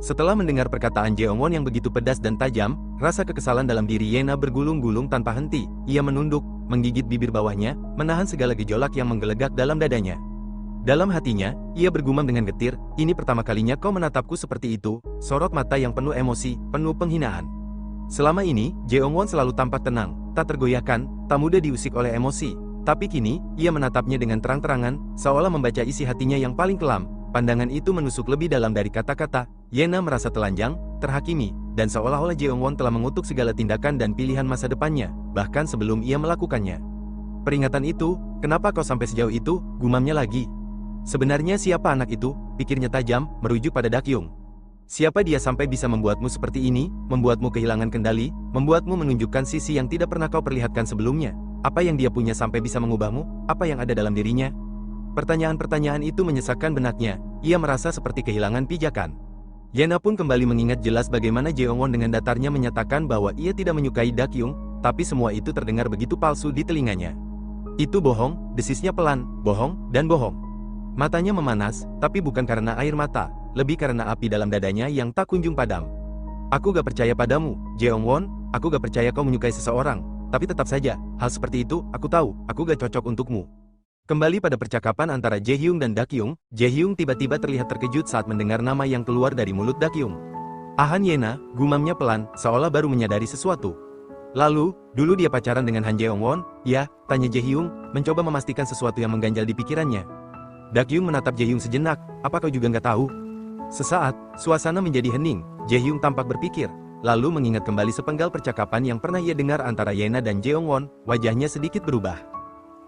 Setelah mendengar perkataan Jeongwon yang begitu pedas dan tajam, rasa kekesalan dalam diri Yena bergulung-gulung tanpa henti. Ia menunduk, menggigit bibir bawahnya, menahan segala gejolak yang menggelegak dalam dadanya. Dalam hatinya, ia bergumam dengan getir, "Ini pertama kalinya kau menatapku seperti itu." Sorot mata yang penuh emosi, penuh penghinaan. Selama ini, Jeongwon selalu tampak tenang, tak tergoyahkan, tak mudah diusik oleh emosi. Tapi kini, ia menatapnya dengan terang-terangan, seolah membaca isi hatinya yang paling kelam. Pandangan itu menusuk lebih dalam dari kata-kata. Yena merasa telanjang, terhakimi, dan seolah-olah Jeongwon telah mengutuk segala tindakan dan pilihan masa depannya, bahkan sebelum ia melakukannya. "Peringatan itu, kenapa kau sampai sejauh itu?" gumamnya lagi. "Sebenarnya siapa anak itu?" pikirnya tajam, merujuk pada Dakyung. "Siapa dia sampai bisa membuatmu seperti ini, membuatmu kehilangan kendali, membuatmu menunjukkan sisi yang tidak pernah kau perlihatkan sebelumnya? Apa yang dia punya sampai bisa mengubahmu? Apa yang ada dalam dirinya?" Pertanyaan-pertanyaan itu menyesakkan benaknya. Ia merasa seperti kehilangan pijakan. Yena pun kembali mengingat jelas bagaimana Jeongwon dengan datarnya menyatakan bahwa ia tidak menyukai Dakyung, tapi semua itu terdengar begitu palsu di telinganya. "Itu bohong," desisnya pelan, "bohong, dan bohong." Matanya memanas, tapi bukan karena air mata, lebih karena api dalam dadanya yang tak kunjung padam. "Aku gak percaya padamu, Jeongwon, aku gak percaya kau menyukai seseorang, tapi tetap saja, hal seperti itu, aku tahu, aku gak cocok untukmu." Kembali pada percakapan antara Jaehyung dan Dakyung, Jaehyung tiba-tiba terlihat terkejut saat mendengar nama yang keluar dari mulut Dakyung. "Han Yena," gumamnya pelan, seolah baru menyadari sesuatu. "Lalu, dulu dia pacaran dengan Han Jeongwon, ya?" tanya Jaehyung, mencoba memastikan sesuatu yang mengganjal di pikirannya. Dakyung menatap Jaehyung sejenak, "Apa kau juga nggak tahu?" Sesaat, suasana menjadi hening. Jaehyung tampak berpikir, lalu mengingat kembali sepenggal percakapan yang pernah ia dengar antara Yena dan Jeongwon, wajahnya sedikit berubah.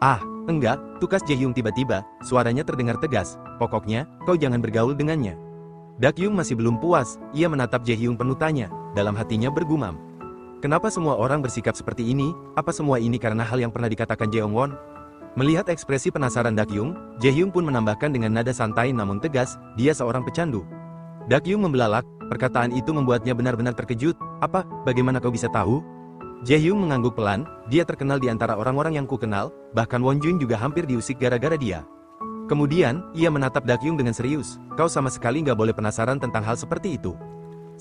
"Ah, enggak," tukas Jaehyung tiba-tiba, suaranya terdengar tegas, "pokoknya, kau jangan bergaul dengannya." Dakyung masih belum puas, ia menatap Jaehyung penuh tanya, dalam hatinya bergumam. Kenapa semua orang bersikap seperti ini? Apa semua ini karena hal yang pernah dikatakan Jeongwon? Melihat ekspresi penasaran Dakyung, Jaehyung pun menambahkan dengan nada santai namun tegas, "Dia seorang pecandu." Dakyung membelalak, perkataan itu membuatnya benar-benar terkejut. "Apa? Bagaimana kau bisa tahu?" Jaehyung mengangguk pelan, "Dia terkenal di antara orang-orang yang kukenal, bahkan Wonjun juga hampir diusik gara-gara dia." Kemudian, ia menatap Dakyung dengan serius, "Kau sama sekali nggak boleh penasaran tentang hal seperti itu."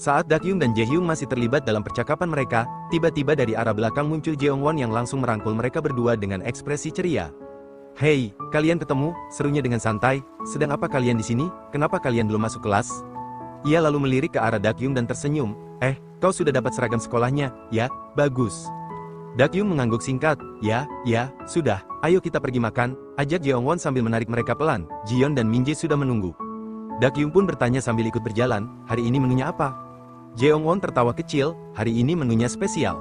Saat Dakyung dan Jaehyung masih terlibat dalam percakapan mereka, tiba-tiba dari arah belakang muncul Jeongwon yang langsung merangkul mereka berdua dengan ekspresi ceria. "Hei, kalian ketemu," serunya dengan santai, "sedang apa kalian di sini? Kenapa kalian belum masuk kelas?" Ia lalu melirik ke arah Dakyung dan tersenyum, kau sudah dapat seragam sekolahnya, ya? Bagus." Dakyung mengangguk singkat, ya, sudah, ayo kita pergi makan," ajak Jeongwon sambil menarik mereka pelan. Jiyeon dan Minjae sudah menunggu. Dakyung pun bertanya sambil ikut berjalan, "Hari ini menunya apa?" Jeongwon tertawa kecil, "Hari ini menunya spesial."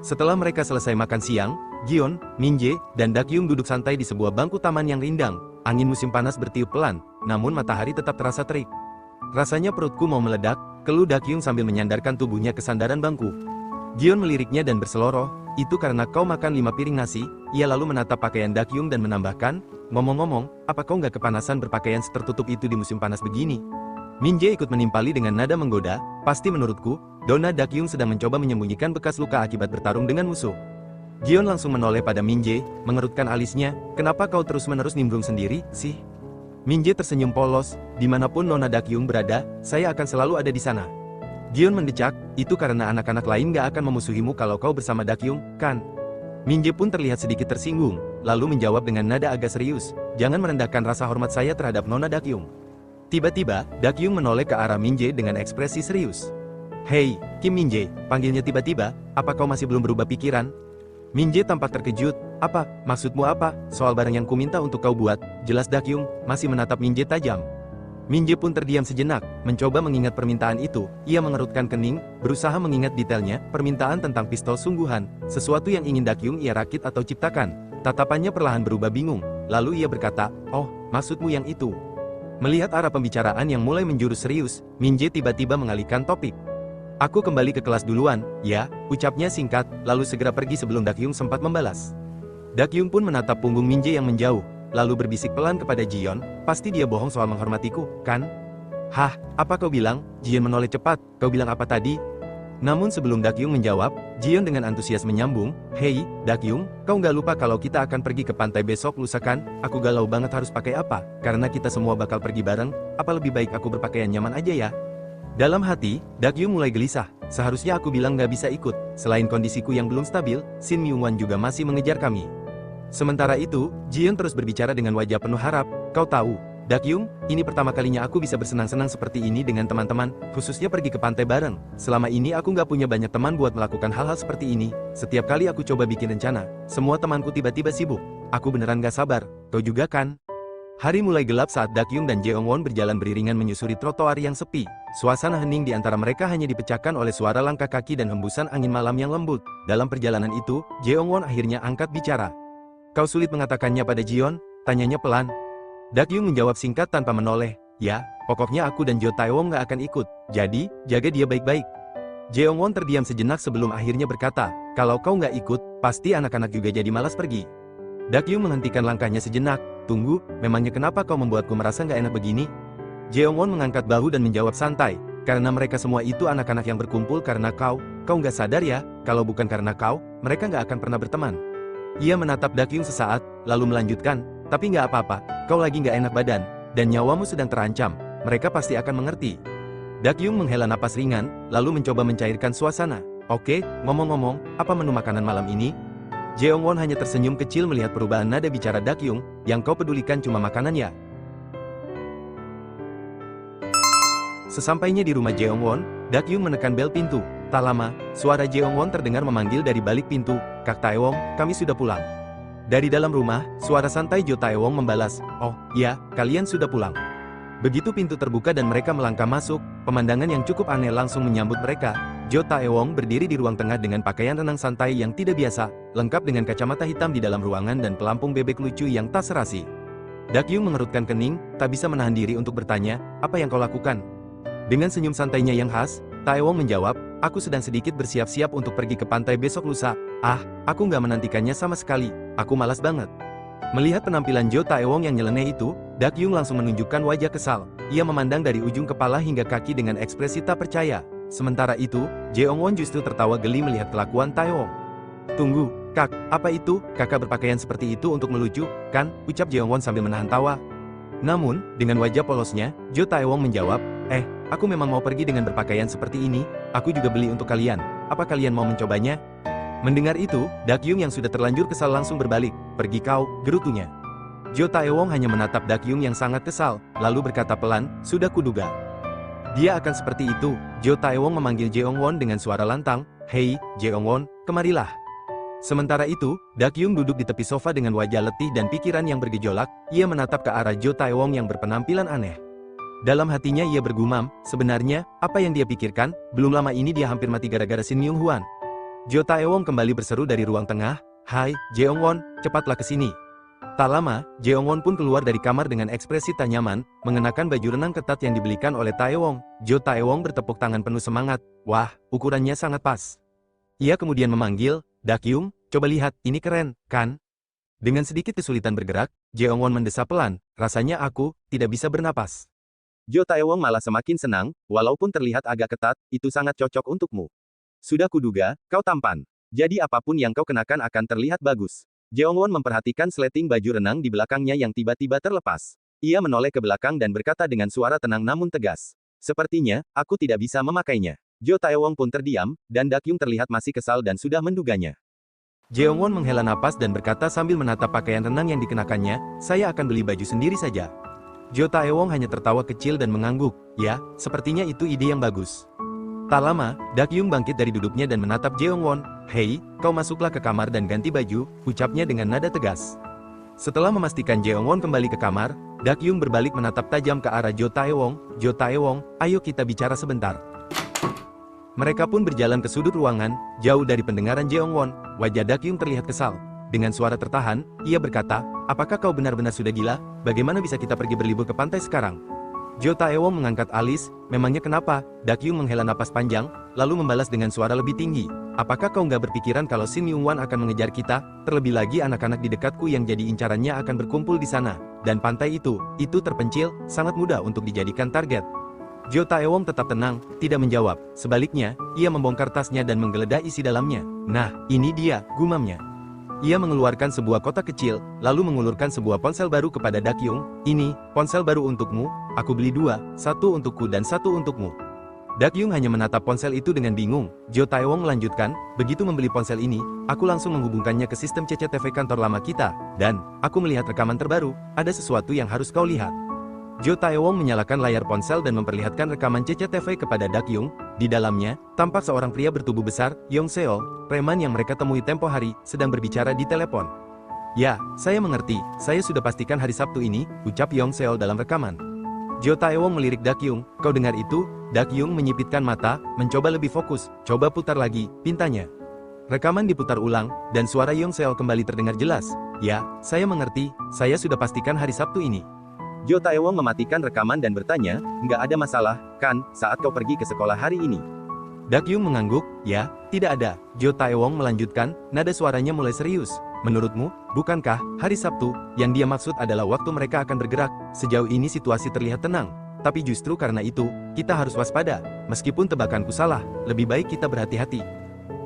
Setelah mereka selesai makan siang, Jiyeon, Minjae, dan Dakyung duduk santai di sebuah bangku taman yang rindang. Angin musim panas bertiup pelan, namun matahari tetap terasa terik. "Rasanya perutku mau meledak," keluh Dakyung sambil menyandarkan tubuhnya ke sandaran bangku. Jiyeon meliriknya dan berseloroh, "Itu karena kau makan 5 piring nasi." Ia lalu menatap pakaian Dakyung dan menambahkan, "Ngomong-ngomong, apa kau nggak kepanasan berpakaian tertutup itu di musim panas begini?" Minjae ikut menimpali dengan nada menggoda, "Pasti menurutku, Dona Dakyung sedang mencoba menyembunyikan bekas luka akibat bertarung dengan musuh." Jiyeon langsung menoleh pada Minjae, mengerutkan alisnya, "Kenapa kau terus-menerus nimbrung sendiri, sih?" Minjae tersenyum polos, "Dimanapun Nona Dakyung berada, saya akan selalu ada di sana." Jiyeon mendecak, "Itu karena anak-anak lain gak akan memusuhimu kalau kau bersama Dakyung, kan?" Minjae pun terlihat sedikit tersinggung, lalu menjawab dengan nada agak serius, "Jangan merendahkan rasa hormat saya terhadap Nona Dakyung." Tiba-tiba, Dakyung menoleh ke arah Minjae dengan ekspresi serius. "Hei, Kim Minjae," panggilnya tiba-tiba, "apa kau masih belum berubah pikiran?" Minjae tampak terkejut, "Apa, maksudmu apa? Soal barang yang kuminta untuk kau buat?" Jelas Dakyung masih menatap Minjae tajam. Minjae pun terdiam sejenak, mencoba mengingat permintaan itu. Ia mengerutkan kening, berusaha mengingat detailnya, permintaan tentang pistol sungguhan, sesuatu yang ingin Dakyung ia rakit atau ciptakan. Tatapannya perlahan berubah bingung, lalu ia berkata, "Oh, maksudmu yang itu." Melihat arah pembicaraan yang mulai menjurus serius, Minjae tiba-tiba mengalihkan topik. "Aku kembali ke kelas duluan, ya," ucapnya singkat, lalu segera pergi sebelum Dakyung sempat membalas. Dakyung pun menatap punggung Minjae yang menjauh, lalu berbisik pelan kepada Jiyeon, "Pasti dia bohong soal menghormatiku, kan?" "Hah, apa kau bilang?" Jiyeon menoleh cepat, "Kau bilang apa tadi?" Namun sebelum Dakyung menjawab, Jiyeon dengan antusias menyambung, "Hei, Dakyung, kau nggak lupa kalau kita akan pergi ke pantai besok lusa kan? Aku galau banget harus pakai apa, karena kita semua bakal pergi bareng." apa lebih baik aku berpakaian nyaman aja ya? Dalam hati, Dakyung mulai gelisah. Seharusnya aku bilang nggak bisa ikut. Selain kondisiku yang belum stabil, Shin Myungwan juga masih mengejar kami. Sementara itu, Jiyeon terus berbicara dengan wajah penuh harap. Kau tahu, Dakyung, ini pertama kalinya aku bisa bersenang-senang seperti ini dengan teman-teman, khususnya pergi ke pantai bareng. Selama ini aku nggak punya banyak teman buat melakukan hal-hal seperti ini. Setiap kali aku coba bikin rencana, semua temanku tiba-tiba sibuk. Aku beneran gak sabar, kau juga kan? Hari mulai gelap saat Dakyung dan Jeongwon berjalan beriringan menyusuri trotoar yang sepi. Suasana hening di antara mereka hanya dipecahkan oleh suara langkah kaki dan hembusan angin malam yang lembut. Dalam perjalanan itu, Jeongwon akhirnya angkat bicara. Kau sulit mengatakannya pada Jiyeon? Tanyanya pelan. Dakyung menjawab singkat tanpa menoleh. Ya, pokoknya aku dan Jo Taewong gak akan ikut. Jadi, jaga dia baik-baik. Jeongwon terdiam sejenak sebelum akhirnya berkata, kalau kau gak ikut, pasti anak-anak juga jadi malas pergi. Dakyung menghentikan langkahnya sejenak. Tunggu, memangnya kenapa kau membuatku merasa gak enak begini? Jeongwon mengangkat bahu dan menjawab santai. Karena mereka semua itu anak-anak yang berkumpul karena kau gak sadar ya, kalau bukan karena kau, mereka gak akan pernah berteman. Ia menatap Dakyung sesaat, lalu melanjutkan, tapi gak apa-apa, kau lagi gak enak badan, dan nyawamu sedang terancam, mereka pasti akan mengerti. Dakyung menghela napas ringan, lalu mencoba mencairkan suasana. Oke, ngomong-ngomong, apa menu makanan malam ini? Jeongwon hanya tersenyum kecil melihat perubahan nada bicara Dakyung, yang kau pedulikan cuma makanan ya? Sesampainya di rumah Jeongwon, Dakyung menekan bel pintu. Tak lama, suara Jeongwon terdengar memanggil dari balik pintu, Kak Taewong, kami sudah pulang. Dari dalam rumah, suara santai Jo Taewong membalas, oh, iya, kalian sudah pulang. Begitu pintu terbuka dan mereka melangkah masuk, pemandangan yang cukup aneh langsung menyambut mereka. Jo Taewong berdiri di ruang tengah dengan pakaian renang santai yang tidak biasa, lengkap dengan kacamata hitam di dalam ruangan dan pelampung bebek lucu yang tak serasi. Dakyung mengerutkan kening, tak bisa menahan diri untuk bertanya, apa yang kau lakukan? Dengan senyum santainya yang khas, Taewong menjawab, aku sedang sedikit bersiap-siap untuk pergi ke pantai besok lusa. Ah, aku nggak menantikannya sama sekali, aku malas banget. Melihat penampilan Jo Taewong yang nyeleneh itu, Dakyung langsung menunjukkan wajah kesal. Ia memandang dari ujung kepala hingga kaki dengan ekspresi tak percaya. Sementara itu, Jeongwon justru tertawa geli melihat kelakuan Taewong. Tunggu, Kak, apa itu? Kakak berpakaian seperti itu untuk melucu, kan? Ucap Jeongwon sambil menahan tawa. Namun, dengan wajah polosnya, Jo Taewong menjawab, aku memang mau pergi dengan berpakaian seperti ini, aku juga beli untuk kalian. Apa kalian mau mencobanya? Mendengar itu, Dakyung yang sudah terlanjur kesal langsung berbalik, pergi kau, gerutunya. Jo Taewong hanya menatap Dakyung yang sangat kesal, lalu berkata pelan, sudah kuduga. Dia akan seperti itu. Jo Taewong memanggil Jeongwon dengan suara lantang, hei, Jeongwon, kemarilah. Sementara itu, Dakyung duduk di tepi sofa dengan wajah letih dan pikiran yang bergejolak, ia menatap ke arah Jo Taewong yang berpenampilan aneh. Dalam hatinya ia bergumam, sebenarnya, apa yang dia pikirkan, belum lama ini dia hampir mati gara-gara Shin Myung-hwan. Jo Taewong kembali berseru dari ruang tengah, hai, Jeongwon, cepatlah ke sini. Tak lama, Jeongwon pun keluar dari kamar dengan ekspresi tak nyaman, mengenakan baju renang ketat yang dibelikan oleh Taewong. Jo Taewong bertepuk tangan penuh semangat, wah, ukurannya sangat pas. Ia kemudian memanggil, Dakyung, coba lihat, ini keren, kan? Dengan sedikit kesulitan bergerak, Jeongwon mendesah pelan, rasanya aku tidak bisa bernapas. Jo Taewong malah semakin senang, walaupun terlihat agak ketat, itu sangat cocok untukmu. Sudah kuduga, kau tampan. Jadi apapun yang kau kenakan akan terlihat bagus. Jeongwon memperhatikan sleting baju renang di belakangnya yang tiba-tiba terlepas. Ia menoleh ke belakang dan berkata dengan suara tenang namun tegas. Sepertinya, aku tidak bisa memakainya. Jo Taewong pun terdiam, dan Dakyung terlihat masih kesal dan sudah menduganya. Jeongwon menghela napas dan berkata sambil menatap pakaian renang yang dikenakannya, saya akan beli baju sendiri saja. Jo Taewong hanya tertawa kecil dan mengangguk, ya, sepertinya itu ide yang bagus. Tak lama, Dakyung bangkit dari duduknya dan menatap Jeongwon, hei, kau masuklah ke kamar dan ganti baju, ucapnya dengan nada tegas. Setelah memastikan Jeongwon kembali ke kamar, Dakyung berbalik menatap tajam ke arah Jo Taewong, ayo kita bicara sebentar. Mereka pun berjalan ke sudut ruangan, jauh dari pendengaran Jeongwon, wajah Dakyung terlihat kesal. Dengan suara tertahan, ia berkata, apakah kau benar-benar sudah gila? Bagaimana bisa kita pergi berlibur ke pantai sekarang? Jo Taewong mengangkat alis, memangnya kenapa? Dakyung menghela napas panjang, lalu membalas dengan suara lebih tinggi. Apakah kau nggak berpikiran kalau Shin Myung-hwan akan mengejar kita? Terlebih lagi anak-anak di dekatku yang jadi incarannya akan berkumpul di sana. Dan pantai itu terpencil, sangat mudah untuk dijadikan target. Jo Taewong tetap tenang, tidak menjawab. Sebaliknya, ia membongkar tasnya dan menggeledah isi dalamnya. Nah, ini dia, gumamnya. Ia mengeluarkan sebuah kotak kecil, lalu mengulurkan sebuah ponsel baru kepada Dakyung. Ini, ponsel baru untukmu, aku beli dua, satu untukku dan satu untukmu. Dakyung hanya menatap ponsel itu dengan bingung. Jo Taewong melanjutkan, begitu membeli ponsel ini, aku langsung menghubungkannya ke sistem CCTV kantor lama kita, dan, aku melihat rekaman terbaru, ada sesuatu yang harus kau lihat. Jo Taewong menyalakan layar ponsel dan memperlihatkan rekaman CCTV kepada Dakyung. Di dalamnya, tampak seorang pria bertubuh besar, Yong Seol, preman yang mereka temui tempo hari, sedang berbicara di telepon. Ya, saya mengerti, saya sudah pastikan hari Sabtu ini, ucap Yong Seol dalam rekaman. Jo Taewong melirik Dakyung, kau dengar itu? Dakyung menyipitkan mata, mencoba lebih fokus, coba putar lagi, pintanya. Rekaman diputar ulang, dan suara Yong Seol kembali terdengar jelas. Ya, saya mengerti, saya sudah pastikan hari Sabtu ini. Jo Taewong mematikan rekaman dan bertanya, nggak ada masalah, kan, saat kau pergi ke sekolah hari ini? Dakyung mengangguk, ya, tidak ada. Jo Taewong melanjutkan, nada suaranya mulai serius. Menurutmu, bukankah, hari Sabtu, yang dia maksud adalah waktu mereka akan bergerak? Sejauh ini situasi terlihat tenang. Tapi justru karena itu, kita harus waspada. Meskipun tebakanku salah, lebih baik kita berhati-hati.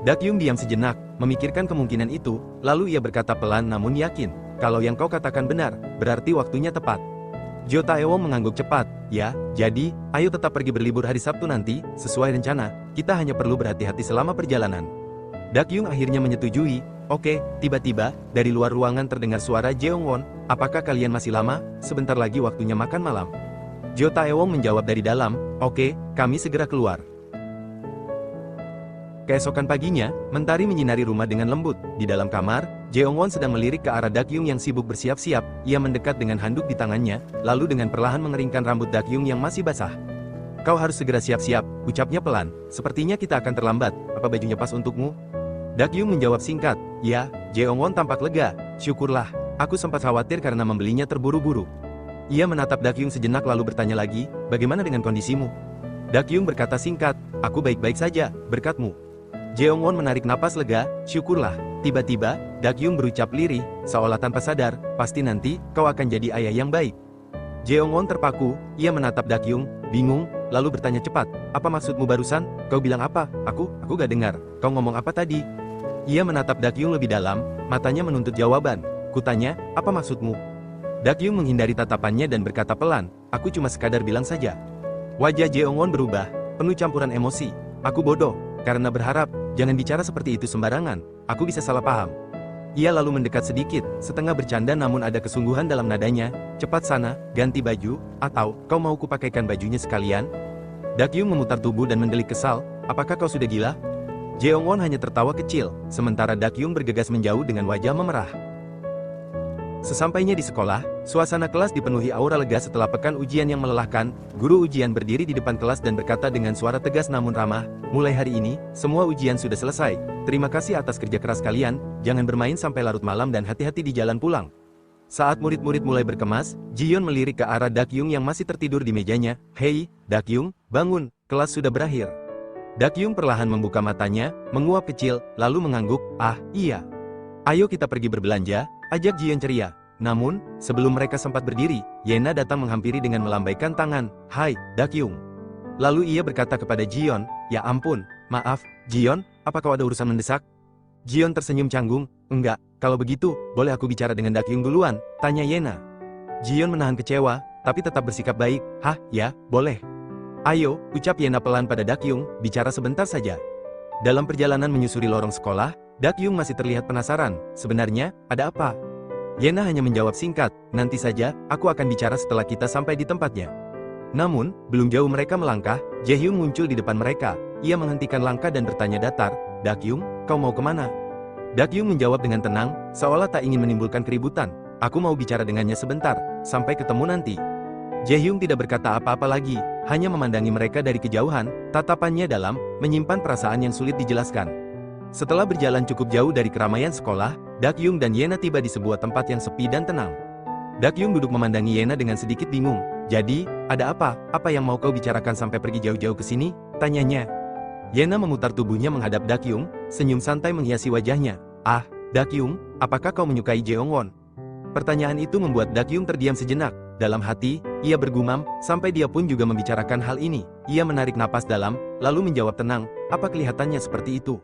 Dakyung diam sejenak, memikirkan kemungkinan itu, lalu ia berkata pelan namun yakin, kalau yang kau katakan benar, berarti waktunya tepat. Jo Taewong mengangguk cepat, ya, jadi, ayo tetap pergi berlibur hari Sabtu nanti, sesuai rencana, kita hanya perlu berhati-hati selama perjalanan. Dakyung akhirnya menyetujui, oke, tiba-tiba, dari luar ruangan terdengar suara Jeongwon, apakah kalian masih lama, sebentar lagi waktunya makan malam. Jo Taewong menjawab dari dalam, oke, kami segera keluar. Keesokan paginya, mentari menyinari rumah dengan lembut. Di dalam kamar, Jeongwon sedang melirik ke arah Dakyung yang sibuk bersiap-siap. Ia mendekat dengan handuk di tangannya, lalu dengan perlahan mengeringkan rambut Dakyung yang masih basah. Kau harus segera siap-siap, ucapnya pelan. Sepertinya kita akan terlambat, apa bajunya pas untukmu? Dakyung menjawab singkat, ya. Jeongwon tampak lega, syukurlah, aku sempat khawatir karena membelinya terburu-buru. Ia menatap Dakyung sejenak lalu bertanya lagi, bagaimana dengan kondisimu? Dakyung berkata singkat, aku baik-baik saja, berkatmu. Jeongwon menarik napas lega, syukurlah. Tiba-tiba, Dakyung berucap lirih, seolah tanpa sadar, pasti nanti, kau akan jadi ayah yang baik. Jeongwon terpaku, ia menatap Dakyung, bingung, lalu bertanya cepat, apa maksudmu barusan? Kau bilang apa? Aku gak dengar, kau ngomong apa tadi? Ia menatap Dakyung lebih dalam, matanya menuntut jawaban. Kutanya, apa maksudmu? Dakyung menghindari tatapannya dan berkata pelan, aku cuma sekadar bilang saja. Wajah Jeongwon berubah, penuh campuran emosi. Aku bodoh, karena berharap, jangan bicara seperti itu sembarangan, aku bisa salah paham. Ia lalu mendekat sedikit, setengah bercanda namun ada kesungguhan dalam nadanya, cepat sana, ganti baju, atau, kau mau kupakaikan bajunya sekalian? Dakyung memutar tubuh dan mendelik kesal, apakah kau sudah gila? Jeongwon hanya tertawa kecil, sementara Dakyung bergegas menjauh dengan wajah memerah. Sesampainya di sekolah, suasana kelas dipenuhi aura lega setelah pekan ujian yang melelahkan. Guru ujian berdiri di depan kelas dan berkata dengan suara tegas namun ramah, mulai hari ini, semua ujian sudah selesai. Terima kasih atas kerja keras kalian, jangan bermain sampai larut malam dan hati-hati di jalan pulang. Saat murid-murid mulai berkemas, Jiyeon melirik ke arah Dakyung yang masih tertidur di mejanya. Hei, Dakyung, bangun, kelas sudah berakhir. Dakyung perlahan membuka matanya, menguap kecil, lalu mengangguk, ah, iya. Ayo kita pergi berbelanja, ajak Jiyeon ceria. Namun, sebelum mereka sempat berdiri, Yena datang menghampiri dengan melambaikan tangan. Hai, Dakyung. Lalu ia berkata kepada Jiyeon, ya ampun, maaf, Jiyeon, apa kau ada urusan mendesak? Jiyeon tersenyum canggung, enggak, kalau begitu, boleh aku bicara dengan Dakyung duluan, tanya Yena. Jiyeon menahan kecewa, tapi tetap bersikap baik, hah, ya, boleh. Ayo, ucap Yena pelan pada Dakyung, bicara sebentar saja. Dalam perjalanan menyusuri lorong sekolah, Dakyung masih terlihat penasaran, sebenarnya, ada apa? Yena hanya menjawab singkat, nanti saja, aku akan bicara setelah kita sampai di tempatnya. Namun, belum jauh mereka melangkah, Jaehyung muncul di depan mereka. Ia menghentikan langkah dan bertanya datar, Dakyung, kau mau kemana? Dakyung menjawab dengan tenang, seolah tak ingin menimbulkan keributan. Aku mau bicara dengannya sebentar, sampai ketemu nanti. Jaehyung tidak berkata apa-apa lagi, hanya memandangi mereka dari kejauhan, tatapannya dalam, menyimpan perasaan yang sulit dijelaskan. Setelah berjalan cukup jauh dari keramaian sekolah, Dakyung dan Yena tiba di sebuah tempat yang sepi dan tenang. Dakyung duduk memandangi Yena dengan sedikit bingung. Jadi, ada apa? Apa yang mau kau bicarakan sampai pergi jauh-jauh ke sini? Tanyanya. Yena memutar tubuhnya menghadap Dakyung, senyum santai menghiasi wajahnya. Ah, Dakyung, apakah kau menyukai Jeongwon? Pertanyaan itu membuat Dakyung terdiam sejenak. Dalam hati, ia bergumam, sampai dia pun juga membicarakan hal ini. Ia menarik napas dalam, lalu menjawab tenang, apa kelihatannya seperti itu?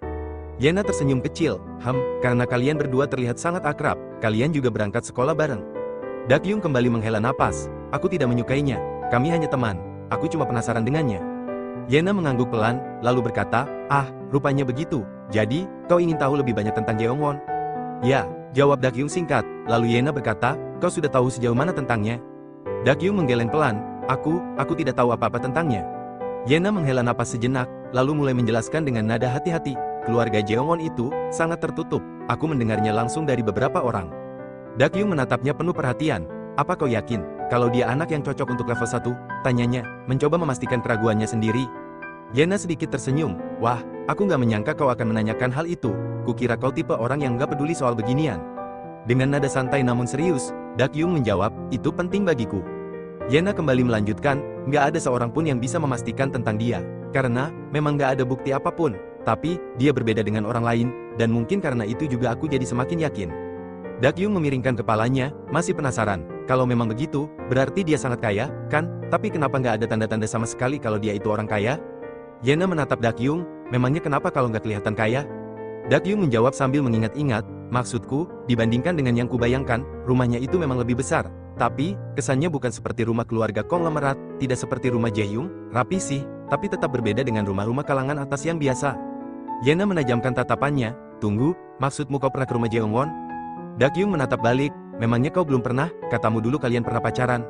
Yena tersenyum kecil. Karena kalian berdua terlihat sangat akrab, kalian juga berangkat sekolah bareng. Dakyung kembali menghela napas. Aku tidak menyukainya, kami hanya teman, aku cuma penasaran dengannya. Yena mengangguk pelan, lalu berkata, rupanya begitu, jadi, kau ingin tahu lebih banyak tentang Jeongwon? Ya, jawab Dakyung singkat, lalu Yena berkata, kau sudah tahu sejauh mana tentangnya? Dakyung menggeleng pelan, aku tidak tahu apa-apa tentangnya. Yena menghela napas sejenak, lalu mulai menjelaskan dengan nada hati-hati. Keluarga Jeongwon itu sangat tertutup, aku mendengarnya langsung dari beberapa orang. Dakyung menatapnya penuh perhatian. Apa kau yakin, kalau dia anak yang cocok untuk level 1? Tanyanya, mencoba memastikan keraguannya sendiri. Yena sedikit tersenyum. Wah, aku nggak menyangka kau akan menanyakan hal itu. Kukira kau tipe orang yang nggak peduli soal beginian. Dengan nada santai namun serius, Dakyung menjawab, itu penting bagiku. Yena kembali melanjutkan, nggak ada seorang pun yang bisa memastikan tentang dia. Karena, memang nggak ada bukti apapun. Tapi, dia berbeda dengan orang lain, dan mungkin karena itu juga aku jadi semakin yakin. Dakyung memiringkan kepalanya, masih penasaran. Kalau memang begitu, berarti dia sangat kaya, kan? Tapi kenapa nggak ada tanda-tanda sama sekali kalau dia itu orang kaya? Yena menatap Dakyung, memangnya kenapa kalau nggak kelihatan kaya? Dakyung menjawab sambil mengingat-ingat, maksudku, dibandingkan dengan yang kubayangkan, rumahnya itu memang lebih besar. Tapi, kesannya bukan seperti rumah keluarga konglomerat, tidak seperti rumah Jaehyung, rapi sih, tapi tetap berbeda dengan rumah-rumah kalangan atas yang biasa. Yena menajamkan tatapannya, tunggu, maksudmu kau pernah ke rumah Jeongwon? Dakyung menatap balik, memangnya kau belum pernah, katamu dulu kalian pernah pacaran.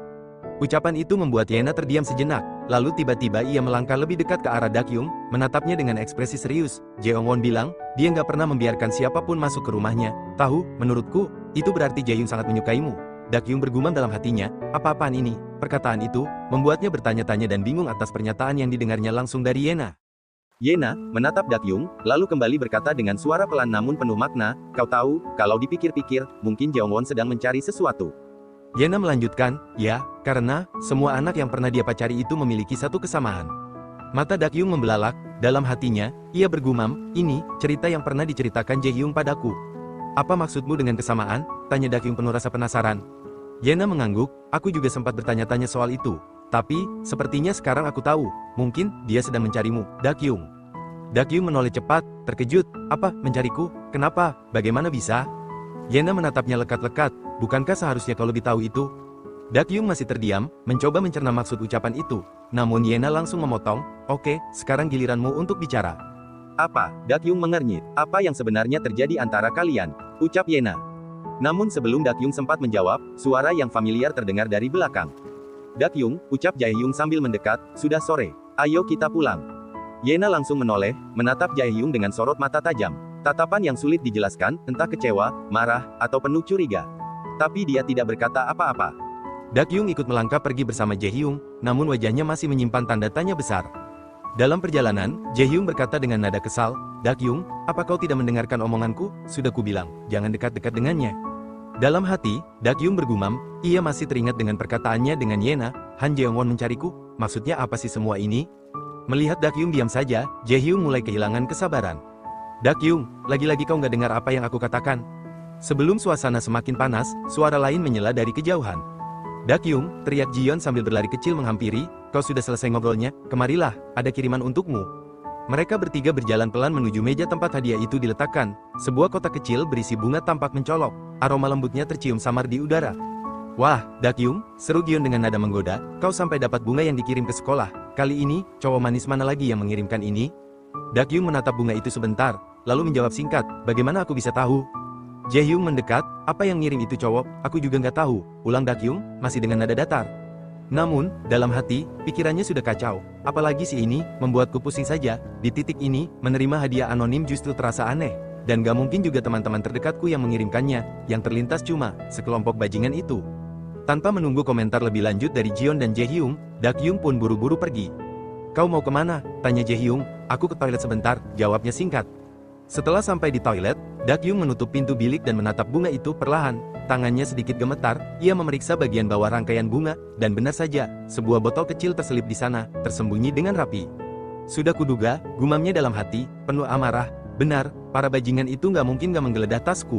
Ucapan itu membuat Yena terdiam sejenak, lalu tiba-tiba ia melangkah lebih dekat ke arah Dakyung, menatapnya dengan ekspresi serius. Jeongwon bilang, dia nggak pernah membiarkan siapapun masuk ke rumahnya. Tahu, menurutku, itu berarti Jaehyung sangat menyukaimu. Dakyung bergumam dalam hatinya, apa-apaan ini? Perkataan itu, membuatnya bertanya-tanya dan bingung atas pernyataan yang didengarnya langsung dari Yena. Yena menatap Dakyung, lalu kembali berkata dengan suara pelan namun penuh makna, kau tahu, kalau dipikir-pikir, mungkin Jeongwon sedang mencari sesuatu. Yena melanjutkan, ya, karena, semua anak yang pernah dia pacari itu memiliki satu kesamaan. Mata Dakyung membelalak, dalam hatinya, ia bergumam, ini, cerita yang pernah diceritakan Jaehyung padaku. Apa maksudmu dengan kesamaan? Tanya Dakyung penuh rasa penasaran. Yena mengangguk, aku juga sempat bertanya-tanya soal itu. Tapi, sepertinya sekarang aku tahu, mungkin, dia sedang mencarimu, Dakyung. Dakyung menoleh cepat, terkejut, apa, mencariku? Kenapa? Bagaimana bisa? Yena menatapnya lekat-lekat, bukankah seharusnya kau lebih tahu itu? Dakyung masih terdiam, mencoba mencerna maksud ucapan itu. Namun Yena langsung memotong, oke, sekarang giliranmu untuk bicara. Apa? Dakyung mengernyit, apa yang sebenarnya terjadi antara kalian? Ucap Yena. Namun sebelum Dakyung sempat menjawab, suara yang familiar terdengar dari belakang. Dakyung, ucap Jaehyung sambil mendekat, sudah sore, ayo kita pulang. Yena langsung menoleh, menatap Jaehyung dengan sorot mata tajam. Tatapan yang sulit dijelaskan, entah kecewa, marah, atau penuh curiga. Tapi dia tidak berkata apa-apa. Dakyung ikut melangkah pergi bersama Jaehyung, namun wajahnya masih menyimpan tanda tanya besar. Dalam perjalanan, Jaehyung berkata dengan nada kesal, Dakyung, apa kau tidak mendengarkan omonganku? Sudah kubilang, jangan dekat-dekat dengannya. Dalam hati, Dakyung bergumam, ia masih teringat dengan perkataannya dengan Yena, Han Jeongwon mencariku, maksudnya apa sih semua ini? Melihat Dakyung diam saja, Jaehyung mulai kehilangan kesabaran. Dakyung, lagi-lagi kau nggak dengar apa yang aku katakan? Sebelum suasana semakin panas, suara lain menyela dari kejauhan. Dakyung, teriak Jiyeon sambil berlari kecil menghampiri, kau sudah selesai ngobrolnya, kemarilah, ada kiriman untukmu. Mereka bertiga berjalan pelan menuju meja tempat hadiah itu diletakkan. Sebuah kotak kecil berisi bunga tampak mencolok. Aroma lembutnya tercium samar di udara. Wah, Dakyung, seru Gion dengan nada menggoda, kau sampai dapat bunga yang dikirim ke sekolah. Kali ini, cowok manis mana lagi yang mengirimkan ini? Dakyung menatap bunga itu sebentar, lalu menjawab singkat, bagaimana aku bisa tahu? Jaehyung mendekat, apa yang ngirim itu cowok? Aku juga nggak tahu, ulang Dakyung, masih dengan nada datar. Namun, dalam hati, pikirannya sudah kacau. Apalagi si ini, membuatku pusing saja. Di titik ini, menerima hadiah anonim justru terasa aneh. Dan gak mungkin juga teman-teman terdekatku yang mengirimkannya. Yang terlintas cuma, sekelompok bajingan itu. Tanpa menunggu komentar lebih lanjut dari Jiyeon dan Jaehyung, Dakyung pun buru-buru pergi. Kau mau kemana? Tanya Jaehyung. Aku ke toilet sebentar, jawabnya singkat. Setelah sampai di toilet, Dakyung menutup pintu bilik dan menatap bunga itu perlahan. Tangannya sedikit gemetar, ia memeriksa bagian bawah rangkaian bunga, dan benar saja, sebuah botol kecil terselip di sana, tersembunyi dengan rapi. Sudah kuduga, gumamnya dalam hati, penuh amarah, benar, para bajingan itu nggak mungkin nggak menggeledah tasku.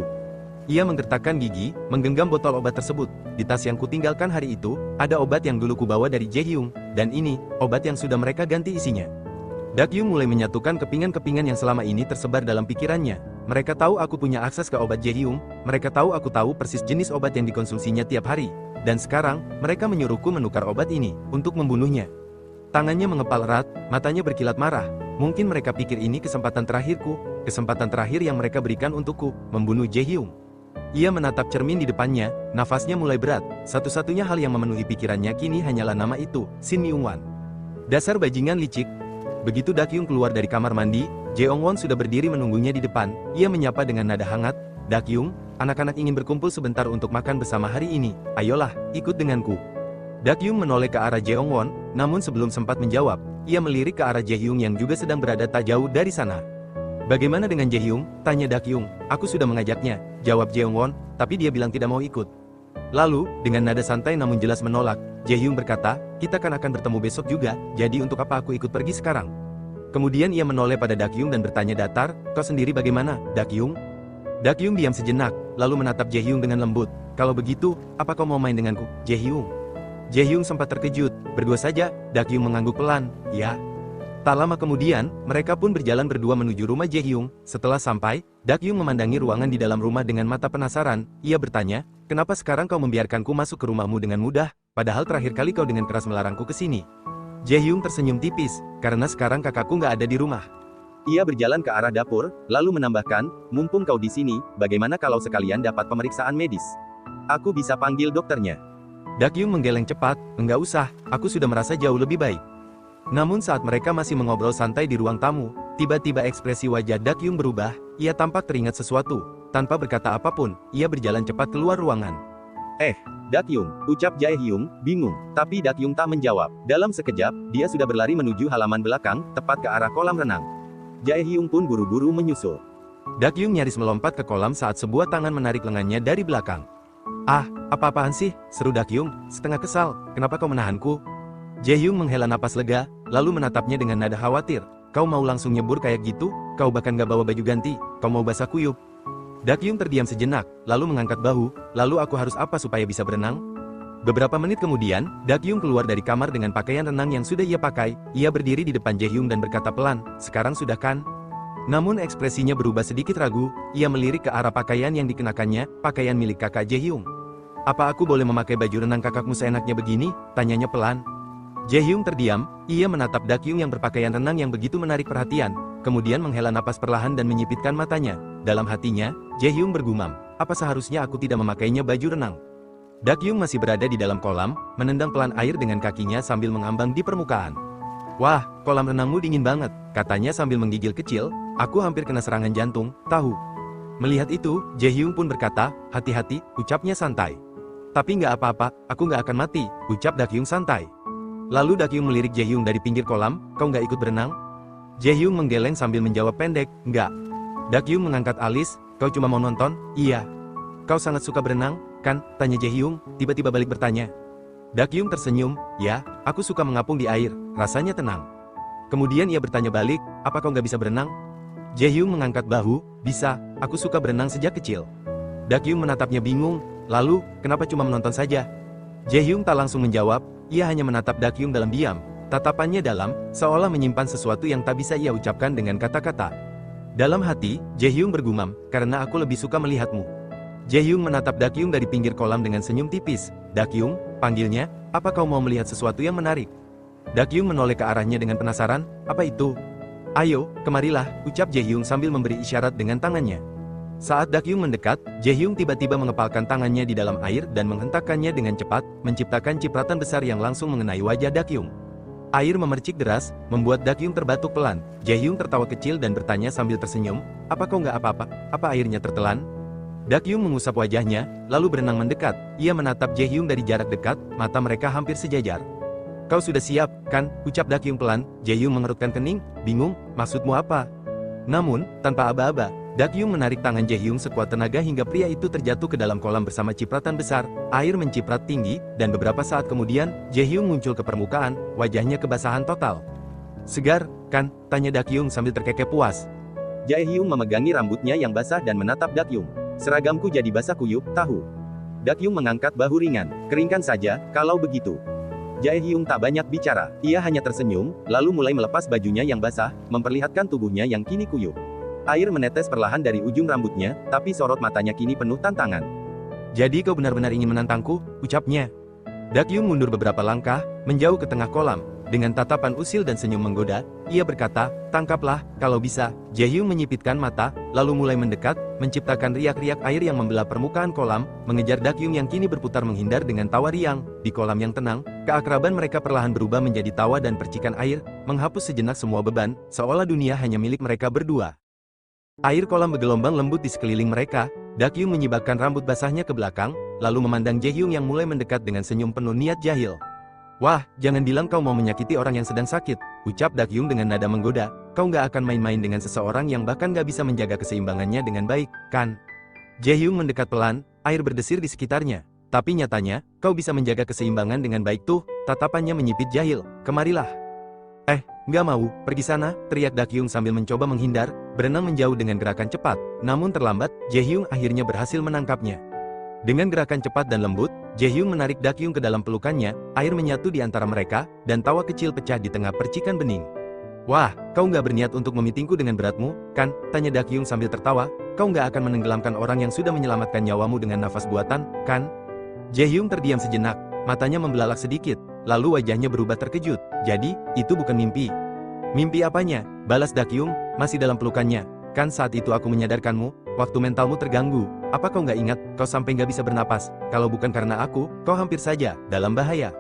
Ia menggertakkan gigi, menggenggam botol obat tersebut. Di tas yang kutinggalkan hari itu, ada obat yang dulu kubawa dari Jaehyung, dan ini, obat yang sudah mereka ganti isinya. Dakyung mulai menyatukan kepingan-kepingan yang selama ini tersebar dalam pikirannya. Mereka tahu aku punya akses ke obat Jaehyung, mereka tahu aku tahu persis jenis obat yang dikonsumsinya tiap hari. Dan sekarang, mereka menyuruhku menukar obat ini, untuk membunuhnya. Tangannya mengepal erat, matanya berkilat marah. Mungkin mereka pikir ini kesempatan terakhirku, kesempatan terakhir yang mereka berikan untukku, membunuh Jaehyung. Ia menatap cermin di depannya, nafasnya mulai berat. Satu-satunya hal yang memenuhi pikirannya kini hanyalah nama itu, Shin Myung-wan. Dasar bajingan licik. Begitu Dakyung keluar dari kamar mandi, Jeongwon sudah berdiri menunggunya di depan. Ia menyapa dengan nada hangat, "Dakyung, anak-anak ingin berkumpul sebentar untuk makan bersama hari ini. Ayolah, ikut denganku." Dakyung menoleh ke arah Jeongwon, namun sebelum sempat menjawab, ia melirik ke arah Jaehyung yang juga sedang berada tak jauh dari sana. "Bagaimana dengan Jaehyung?" tanya Dakyung. "Aku sudah mengajaknya," jawab Jeongwon, "tapi dia bilang tidak mau ikut." Lalu, dengan nada santai namun jelas menolak, Jaehyung berkata, "Kita kan akan bertemu besok juga, jadi untuk apa aku ikut pergi sekarang?" Kemudian ia menoleh pada Dakyung dan bertanya datar, "Kau sendiri bagaimana, Dakyung?" Dakyung diam sejenak, lalu menatap Jaehyung dengan lembut. "Kalau begitu, apa kau mau main denganku, Jaehyung?" Jaehyung sempat terkejut. "Berdua saja," Dakyung mengangguk pelan, "Ya." Tak lama kemudian, mereka pun berjalan berdua menuju rumah Jaehyung. Setelah sampai, Dakyung memandangi ruangan di dalam rumah dengan mata penasaran. Ia bertanya, "Kenapa sekarang kau membiarkanku masuk ke rumahmu dengan mudah, padahal terakhir kali kau dengan keras melarangku ke sini?" Jaehyung tersenyum tipis, "Karena sekarang kakakku nggak ada di rumah." Ia berjalan ke arah dapur, lalu menambahkan, "Mumpung kau di sini, bagaimana kalau sekalian dapat pemeriksaan medis? Aku bisa panggil dokternya." Dakyung menggeleng cepat, "Enggak usah, aku sudah merasa jauh lebih baik." Namun saat mereka masih mengobrol santai di ruang tamu, tiba-tiba ekspresi wajah Dakyung berubah, ia tampak teringat sesuatu. Tanpa berkata apapun, ia berjalan cepat keluar ruangan. Dakyung, ucap Jaehyung, bingung, tapi Dakyung tak menjawab. Dalam sekejap, dia sudah berlari menuju halaman belakang, tepat ke arah kolam renang. Jaehyung pun buru-buru menyusul. Dakyung nyaris melompat ke kolam saat sebuah tangan menarik lengannya dari belakang. "Ah, apa-apaan sih?" seru Dakyung, setengah kesal, "Kenapa kau menahanku?" Jaehyung menghela napas lega, lalu menatapnya dengan nada khawatir. "Kau mau langsung nyebur kayak gitu? Kau bahkan gak bawa baju ganti, kau mau basah kuyup?" Dakyung terdiam sejenak, lalu mengangkat bahu, "Lalu aku harus apa supaya bisa berenang?" Beberapa menit kemudian, Dakyung keluar dari kamar dengan pakaian renang yang sudah ia pakai. Ia berdiri di depan Jaehyung dan berkata pelan, "Sekarang sudah kan?" Namun ekspresinya berubah sedikit ragu, ia melirik ke arah pakaian yang dikenakannya, pakaian milik kakak Jaehyung. "Apa aku boleh memakai baju renang kakakmu seenaknya begini?" tanyanya pelan. Jaehyung terdiam, ia menatap Dakyung yang berpakaian renang yang begitu menarik perhatian, kemudian menghela napas perlahan dan menyipitkan matanya. Dalam hatinya, Jaehyung bergumam, "Apa seharusnya aku tidak memakainya baju renang?" Dakyung masih berada di dalam kolam, menendang pelan air dengan kakinya sambil mengambang di permukaan. "Wah, kolam renangmu dingin banget," katanya sambil menggigil kecil, "aku hampir kena serangan jantung, tahu." Melihat itu, Jaehyung pun berkata, "Hati-hati," ucapnya santai. "Tapi nggak apa-apa, aku nggak akan mati," ucap Dakyung santai. Lalu Dakyung melirik Jaehyung dari pinggir kolam, "Kau nggak ikut berenang?" Jaehyung menggeleng sambil menjawab pendek, "Nggak." Dakyung mengangkat alis, "Kau cuma mau nonton?" "Iya." "Kau sangat suka berenang, kan?" tanya Jaehyung, tiba-tiba balik bertanya. Dakyung tersenyum, "Ya, aku suka mengapung di air, rasanya tenang." Kemudian ia bertanya balik, "Apa kau nggak bisa berenang?" Jaehyung mengangkat bahu, "Bisa, aku suka berenang sejak kecil." Dakyung menatapnya bingung, "Lalu, kenapa cuma menonton saja?" Jaehyung tak langsung menjawab, ia hanya menatap Dakyung dalam diam. Tatapannya dalam, seolah menyimpan sesuatu yang tak bisa ia ucapkan dengan kata-kata. Dalam hati, Jaehyung bergumam, "Karena aku lebih suka melihatmu." Jaehyung menatap Dakyung dari pinggir kolam dengan senyum tipis. "Dakyung," panggilnya, "apa kau mau melihat sesuatu yang menarik?" Dakyung menoleh ke arahnya dengan penasaran, "Apa itu?" "Ayo, kemarilah," ucap Jaehyung sambil memberi isyarat dengan tangannya. Saat Dakyung mendekat, Jaehyung tiba-tiba mengepalkan tangannya di dalam air dan menghentakkannya dengan cepat, menciptakan cipratan besar yang langsung mengenai wajah Dakyung. Air memercik deras, membuat Dakyung terbatuk pelan. Jaehyung tertawa kecil dan bertanya sambil tersenyum, "Apa kau nggak apa-apa? Apa airnya tertelan?" Dakyung mengusap wajahnya, lalu berenang mendekat. Ia menatap Jaehyung dari jarak dekat, mata mereka hampir sejajar. "Kau sudah siap, kan?" ucap Dakyung pelan. Jaehyung mengerutkan kening, bingung, "Maksudmu apa?" Namun, tanpa aba-aba, Dakyung menarik tangan Jaehyung sekuat tenaga hingga pria itu terjatuh ke dalam kolam bersama cipratan besar. Air menciprat tinggi, dan beberapa saat kemudian, Jaehyung muncul ke permukaan, wajahnya kebasahan total. "Segar, kan?" tanya Dakyung sambil terkekeh puas. Jaehyung memegangi rambutnya yang basah dan menatap Dakyung. "Seragamku jadi basah kuyup, tahu." Dakyung mengangkat bahu ringan. "Keringkan saja, kalau begitu." Jae Hyung tak banyak bicara. Ia hanya tersenyum, lalu mulai melepas bajunya yang basah, memperlihatkan tubuhnya yang kini kuyup. Air menetes perlahan dari ujung rambutnya, tapi sorot matanya kini penuh tantangan. Jadi kau benar-benar ingin menantangku, ucapnya. Dakyung mundur beberapa langkah, menjauh ke tengah kolam. Dengan tatapan usil dan senyum menggoda, ia berkata, tangkaplah, kalau bisa. Jae Hyung menyipitkan mata, lalu mulai mendekat, menciptakan riak-riak air yang membelah permukaan kolam, mengejar Dakyung yang kini berputar menghindar dengan tawa riang. Di kolam yang tenang, keakraban mereka perlahan berubah menjadi tawa dan percikan air, menghapus sejenak semua beban, seolah dunia hanya milik mereka berdua. Air kolam bergelombang lembut di sekeliling mereka. Dakyung menyibakkan rambut basahnya ke belakang, lalu memandang Jae Hyung yang mulai mendekat dengan senyum penuh niat jahil. Wah, jangan bilang kau mau menyakiti orang yang sedang sakit, ucap Dakyung dengan nada menggoda. Kau nggak akan main-main dengan seseorang yang bahkan nggak bisa menjaga keseimbangannya dengan baik, kan? Jae Hyung mendekat pelan, air berdesir di sekitarnya. Tapi nyatanya, kau bisa menjaga keseimbangan dengan baik tuh, tatapannya menyipit jahil. Kemarilah. Nggak mau, pergi sana, teriak Dakyung sambil mencoba menghindar, berenang menjauh dengan gerakan cepat. Namun terlambat, Jae Hyung akhirnya berhasil menangkapnya. Dengan gerakan cepat dan lembut, Jae Hyung menarik Dakyung ke dalam pelukannya, air menyatu di antara mereka, dan tawa kecil pecah di tengah percikan bening. Wah, kau nggak berniat untuk memitingku dengan beratmu, kan? Tanya Dakyung sambil tertawa. Kau nggak akan menenggelamkan orang yang sudah menyelamatkan nyawamu dengan nafas buatan, kan? Jae Hyung terdiam sejenak, matanya membelalak sedikit, lalu wajahnya berubah terkejut. Jadi, itu bukan mimpi. Mimpi apanya? Balas Dakyung, masih dalam pelukannya. Kan saat itu aku menyadarkanmu, waktu mentalmu terganggu. Apa kau nggak ingat, kau sampai nggak bisa bernapas? Kalau bukan karena aku, kau hampir saja dalam bahaya.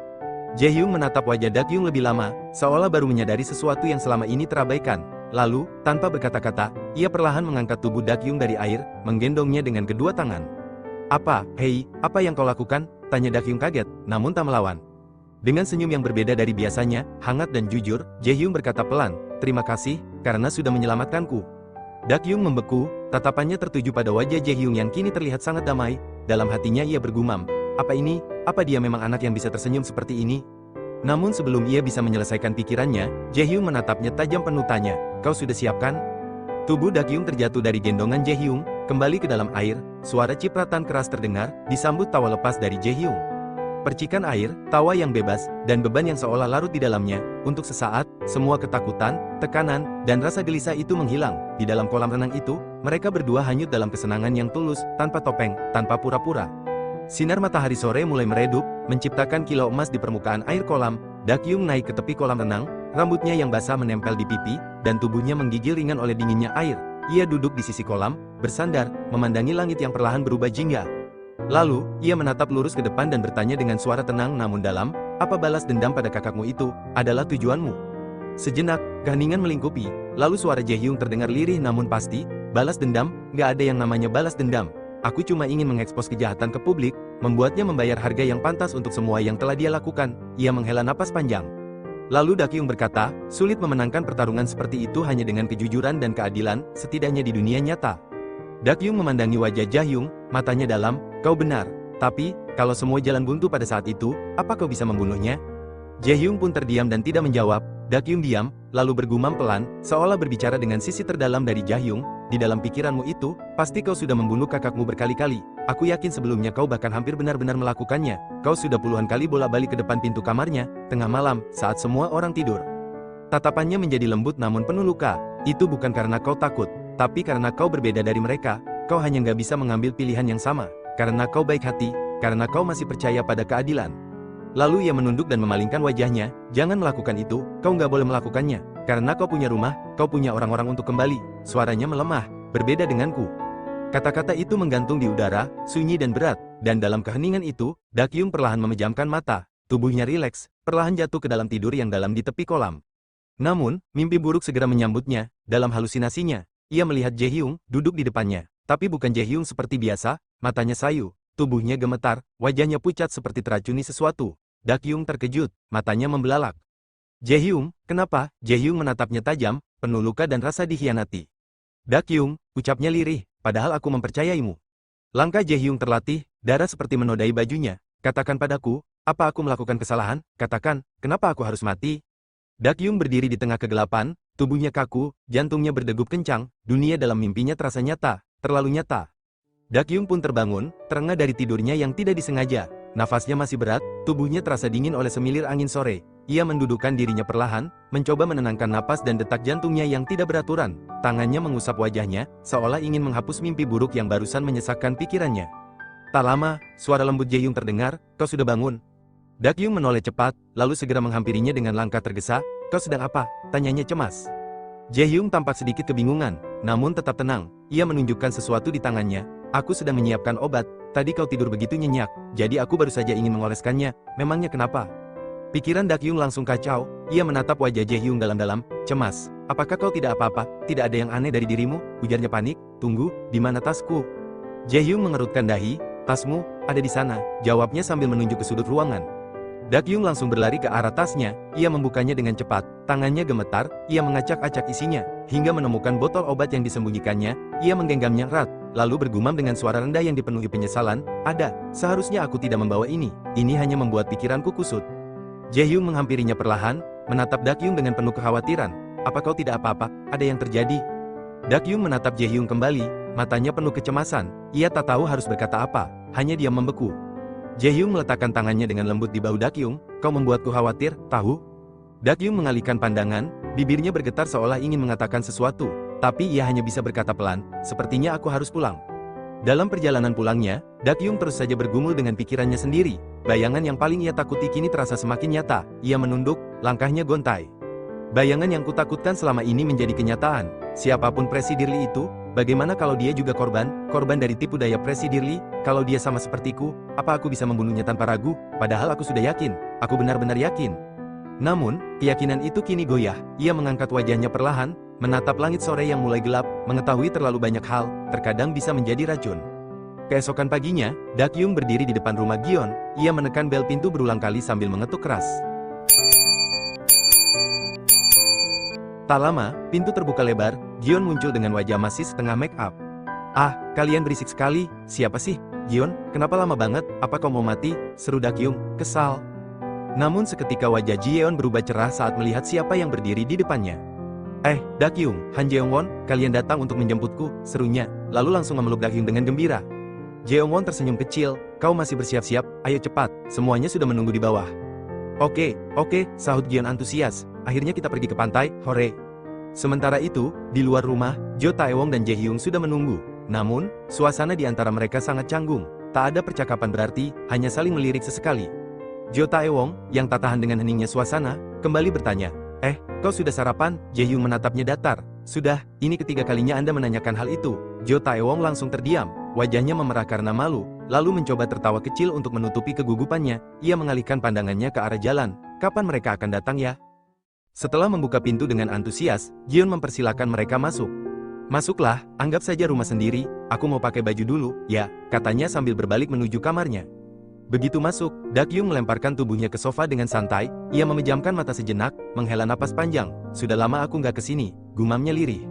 Jae Hyung menatap wajah Dakyung lebih lama, seolah baru menyadari sesuatu yang selama ini terabaikan. Lalu, tanpa berkata-kata, ia perlahan mengangkat tubuh Dakyung dari air, menggendongnya dengan kedua tangan. Hei, apa yang kau lakukan? Tanya Dakyung kaget, namun tak melawan. Dengan senyum yang berbeda dari biasanya, hangat dan jujur, Jae Hyung berkata pelan, terima kasih, karena sudah menyelamatkanku. Dakyung membeku, tatapannya tertuju pada wajah Jae Hyung yang kini terlihat sangat damai. Dalam hatinya ia bergumam, apa ini? Apa dia memang anak yang bisa tersenyum seperti ini? Namun sebelum ia bisa menyelesaikan pikirannya, Jae Hyung menatapnya tajam penuh tanya, kau sudah siap kan? Tubuh Dakyung terjatuh dari gendongan Jae Hyung, kembali ke dalam air, suara cipratan keras terdengar, disambut tawa lepas dari Jae Hyung. Percikan air, tawa yang bebas, dan beban yang seolah larut di dalamnya. Untuk sesaat, semua ketakutan, tekanan, dan rasa gelisah itu menghilang. Di dalam kolam renang itu, mereka berdua hanyut dalam kesenangan yang tulus, tanpa topeng, tanpa pura-pura. Sinar matahari sore mulai meredup, menciptakan kilau emas di permukaan air kolam. Dakyung naik ke tepi kolam renang, rambutnya yang basah menempel di pipi, dan tubuhnya menggigil ringan oleh dinginnya air. Ia duduk di sisi kolam, bersandar, memandangi langit yang perlahan berubah jingga. Lalu, ia menatap lurus ke depan dan bertanya dengan suara tenang namun dalam, apa balas dendam pada kakakmu itu, adalah tujuanmu? Sejenak, keheningan melingkupi, lalu suara Jae Hyung terdengar lirih namun pasti, balas dendam, gak ada yang namanya balas dendam. Aku cuma ingin mengekspos kejahatan ke publik, membuatnya membayar harga yang pantas untuk semua yang telah dia lakukan. Ia menghela napas panjang. Lalu Dakyung berkata, sulit memenangkan pertarungan seperti itu hanya dengan kejujuran dan keadilan, setidaknya di dunia nyata. Dakyung memandangi wajah Jae Hyung, matanya dalam, kau benar. Tapi, kalau semua jalan buntu pada saat itu, apa kau bisa membunuhnya? Jae Hyung pun terdiam dan tidak menjawab. Dakyung diam, lalu bergumam pelan, seolah berbicara dengan sisi terdalam dari Jae Hyung, di dalam pikiranmu itu, pasti kau sudah membunuh kakakmu berkali-kali. Aku yakin sebelumnya kau bahkan hampir benar-benar melakukannya. Kau sudah puluhan kali bolak-balik ke depan pintu kamarnya, tengah malam, saat semua orang tidur. Tatapannya menjadi lembut namun penuh luka. Itu bukan karena kau takut, tapi karena kau berbeda dari mereka. Kau hanya nggak bisa mengambil pilihan yang sama. Karena kau baik hati, karena kau masih percaya pada keadilan. Lalu ia menunduk dan memalingkan wajahnya, jangan melakukan itu, kau nggak boleh melakukannya. Karena kau punya rumah, kau punya orang-orang untuk kembali. Suaranya melemah, berbeda denganku. Kata-kata itu menggantung di udara, sunyi dan berat, dan dalam keheningan itu, Dakyung perlahan memejamkan mata, tubuhnya rileks, perlahan jatuh ke dalam tidur yang dalam di tepi kolam. Namun, mimpi buruk segera menyambutnya, dalam halusinasinya, ia melihat Jae Hyung duduk di depannya, tapi bukan Jae Hyung seperti biasa, matanya sayu, tubuhnya gemetar, wajahnya pucat seperti teracuni sesuatu. Dakyung terkejut, matanya membelalak. Jae Hyung, kenapa? Jae Hyung menatapnya tajam, penuh luka dan rasa dikhianati. Dakyung, ucapnya lirih, padahal aku mempercayaimu. Langkah Jae Hyung terlatih, darah seperti menodai bajunya. Katakan padaku, apa aku melakukan kesalahan? Katakan, kenapa aku harus mati? Dakyung berdiri di tengah kegelapan, tubuhnya kaku, jantungnya berdegup kencang, dunia dalam mimpinya terasa nyata, terlalu nyata. Dakyung pun terbangun, terengah dari tidurnya yang tidak disengaja. Nafasnya masih berat, tubuhnya terasa dingin oleh semilir angin sore. Ia mendudukkan dirinya perlahan, mencoba menenangkan napas dan detak jantungnya yang tidak beraturan. Tangannya mengusap wajahnya, seolah ingin menghapus mimpi buruk yang barusan menyesakkan pikirannya. Tak lama, suara lembut Jae-hyung terdengar, "Kau sudah bangun?" Dak-hyung menoleh cepat, lalu segera menghampirinya dengan langkah tergesa. "Kau sedang apa?" tanyanya cemas. Jae-hyung tampak sedikit kebingungan, namun tetap tenang. Ia menunjukkan sesuatu di tangannya. "Aku sedang menyiapkan obat. Tadi kau tidur begitu nyenyak, jadi aku baru saja ingin mengoleskannya. Memangnya kenapa?" Pikiran Dak-hyung langsung kacau. Ia menatap wajah Jae-hyung dalam-dalam, cemas. "Apakah kau tidak apa-apa? Tidak ada yang aneh dari dirimu?" ujarnya panik. "Tunggu, di mana tasku?" Jae-hyung mengerutkan dahi. "Tasmu, ada di sana," jawabnya sambil menunjuk ke sudut ruangan. Dak-hyung langsung berlari ke arah tasnya. Ia membukanya dengan cepat. Tangannya gemetar, ia mengacak-acak isinya, hingga menemukan botol obat yang disembunyikannya. Ia menggenggamnya erat, lalu bergumam dengan suara rendah yang dipenuhi penyesalan, seharusnya aku tidak membawa ini. Ini hanya membuat pikiranku kusut." Jae-hyung menghampirinya perlahan, menatap Dak-hyung dengan penuh kekhawatiran. "Apa kau tidak apa-apa? Ada yang terjadi?" Dak-hyung menatap Jae-hyung kembali, matanya penuh kecemasan. Ia tak tahu harus berkata apa, hanya diam membeku. Jae-hyung meletakkan tangannya dengan lembut di bahu Dak-hyung. "Kau membuatku khawatir, tahu?" Dak-hyung mengalihkan pandangan, bibirnya bergetar seolah ingin mengatakan sesuatu, tapi ia hanya bisa berkata pelan, "Sepertinya aku harus pulang." Dalam perjalanan pulangnya, Dak-hyung terus saja bergumul dengan pikirannya sendiri. Bayangan yang paling ia takuti kini terasa semakin nyata. Ia menunduk, langkahnya gontai. Bayangan yang kutakutkan selama ini menjadi kenyataan. Siapapun Presidirli itu, bagaimana kalau dia juga korban dari tipu daya Presidirli? Kalau dia sama sepertiku, apa aku bisa membunuhnya tanpa ragu? Padahal aku sudah yakin, aku benar-benar yakin. Namun, keyakinan itu kini goyah. Ia mengangkat wajahnya perlahan, menatap langit sore yang mulai gelap, mengetahui terlalu banyak hal, terkadang bisa menjadi racun. Keesokan paginya, Dak-hyung berdiri di depan rumah Gion. Ia menekan bel pintu berulang kali sambil mengetuk keras. Tak lama, pintu terbuka lebar. Gion muncul dengan wajah masih setengah make up. "Ah, kalian berisik sekali. Siapa sih?" "Gion, kenapa lama banget? Apa kau mau mati?" seru Dak-hyung, kesal. Namun seketika wajah Ji-yeon berubah cerah saat melihat siapa yang berdiri di depannya. Dak-hyung, Han Jeongwon, kalian datang untuk menjemputku," serunya, lalu langsung memeluk Dak-hyung dengan gembira. Jeongwon tersenyum kecil, "Kau masih bersiap-siap? Ayo cepat, semuanya sudah menunggu di bawah." Oke, sahut Gion antusias, "Akhirnya kita pergi ke pantai, hore." Sementara itu, di luar rumah, Jo Taewong dan Jae-hyung sudah menunggu. Namun, suasana di antara mereka sangat canggung. Tak ada percakapan berarti, hanya saling melirik sesekali. Jo Taewong, yang tak tahan dengan heningnya suasana, kembali bertanya, "Kau sudah sarapan?" Jae-hyung menatapnya datar. "Sudah, ini ketiga kalinya Anda menanyakan hal itu." Jo Taewong langsung terdiam, wajahnya memerah karena malu, lalu mencoba tertawa kecil untuk menutupi kegugupannya. Ia mengalihkan pandangannya ke arah jalan. "Kapan mereka akan datang ya?" Setelah membuka pintu dengan antusias, Gion mempersilahkan mereka masuk. "Masuklah, anggap saja rumah sendiri, aku mau pakai baju dulu, ya," katanya sambil berbalik menuju kamarnya. Begitu masuk, Dak-hyung melemparkan tubuhnya ke sofa dengan santai. Ia memejamkan mata sejenak, menghela napas panjang. "Sudah lama aku nggak kesini," gumamnya lirih.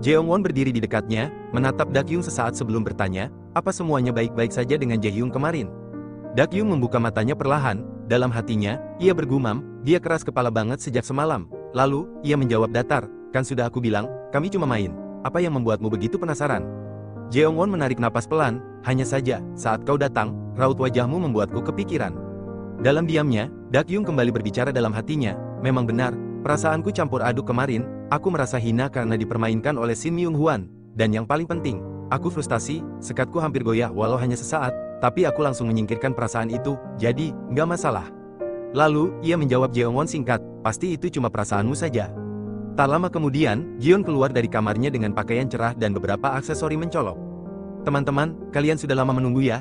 Jeongwon berdiri di dekatnya, menatap Dak-hyung sesaat sebelum bertanya, "Apa semuanya baik-baik saja dengan Jae-hyung kemarin?" Dak-hyung membuka matanya perlahan. Dalam hatinya, ia bergumam, dia keras kepala banget sejak semalam. Lalu, ia menjawab datar, "Kan sudah aku bilang, kami cuma main. Apa yang membuatmu begitu penasaran?" Jeongwon menarik napas pelan, "Hanya saja, saat kau datang, raut wajahmu membuatku kepikiran." Dalam diamnya, Dak-hyung kembali berbicara dalam hatinya, "Memang benar, perasaanku campur aduk kemarin, aku merasa hina karena dipermainkan oleh Shin Myung-hwan, dan yang paling penting, aku frustasi, sekatku hampir goyah walau hanya sesaat, tapi aku langsung menyingkirkan perasaan itu, jadi, nggak masalah." Lalu, ia menjawab Jeongwon singkat, "Pasti itu cuma perasaanmu saja." Tak lama kemudian, Gion keluar dari kamarnya dengan pakaian cerah dan beberapa aksesori mencolok. "Teman-teman, kalian sudah lama menunggu ya?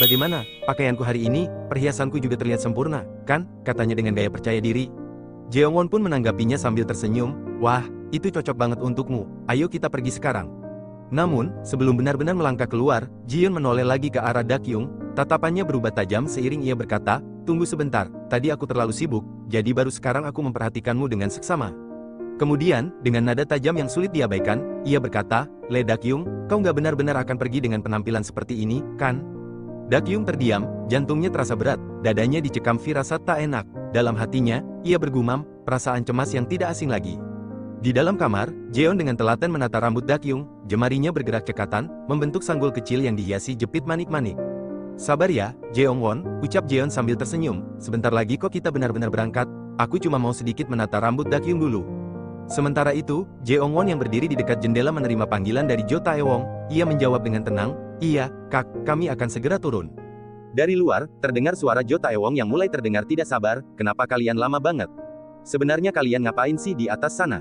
Bagaimana, pakaianku hari ini, perhiasanku juga terlihat sempurna, kan?" katanya dengan gaya percaya diri. Jeongwon pun menanggapinya sambil tersenyum, "Wah, itu cocok banget untukmu, ayo kita pergi sekarang." Namun, sebelum benar-benar melangkah keluar, Jion menoleh lagi ke arah Dak-hyung, tatapannya berubah tajam seiring ia berkata, "Tunggu sebentar, tadi aku terlalu sibuk, jadi baru sekarang aku memperhatikanmu dengan seksama." Kemudian, dengan nada tajam yang sulit diabaikan, ia berkata, "Le Dak-hyung, kau nggak benar-benar akan pergi dengan penampilan seperti ini, kan?" Dak-hyung terdiam, jantungnya terasa berat, dadanya dicekam firasat tak enak. Dalam hatinya, ia bergumam, perasaan cemas yang tidak asing lagi. Di dalam kamar, Jeon dengan telaten menata rambut Dak-hyung, jemarinya bergerak cekatan, membentuk sanggul kecil yang dihiasi jepit manik-manik. Sabar ya, Jeongwon, ucap Jeon sambil tersenyum. Sebentar lagi kok kita benar-benar berangkat. Aku cuma mau sedikit menata rambut Dakyung dulu. Sementara itu, Jeongwon yang berdiri di dekat jendela menerima panggilan dari Jo Taewong. Ia menjawab dengan tenang, iya, Kak, kami akan segera turun. Dari luar, terdengar suara Jo Taewong yang mulai terdengar tidak sabar, kenapa kalian lama banget? Sebenarnya kalian ngapain sih di atas sana?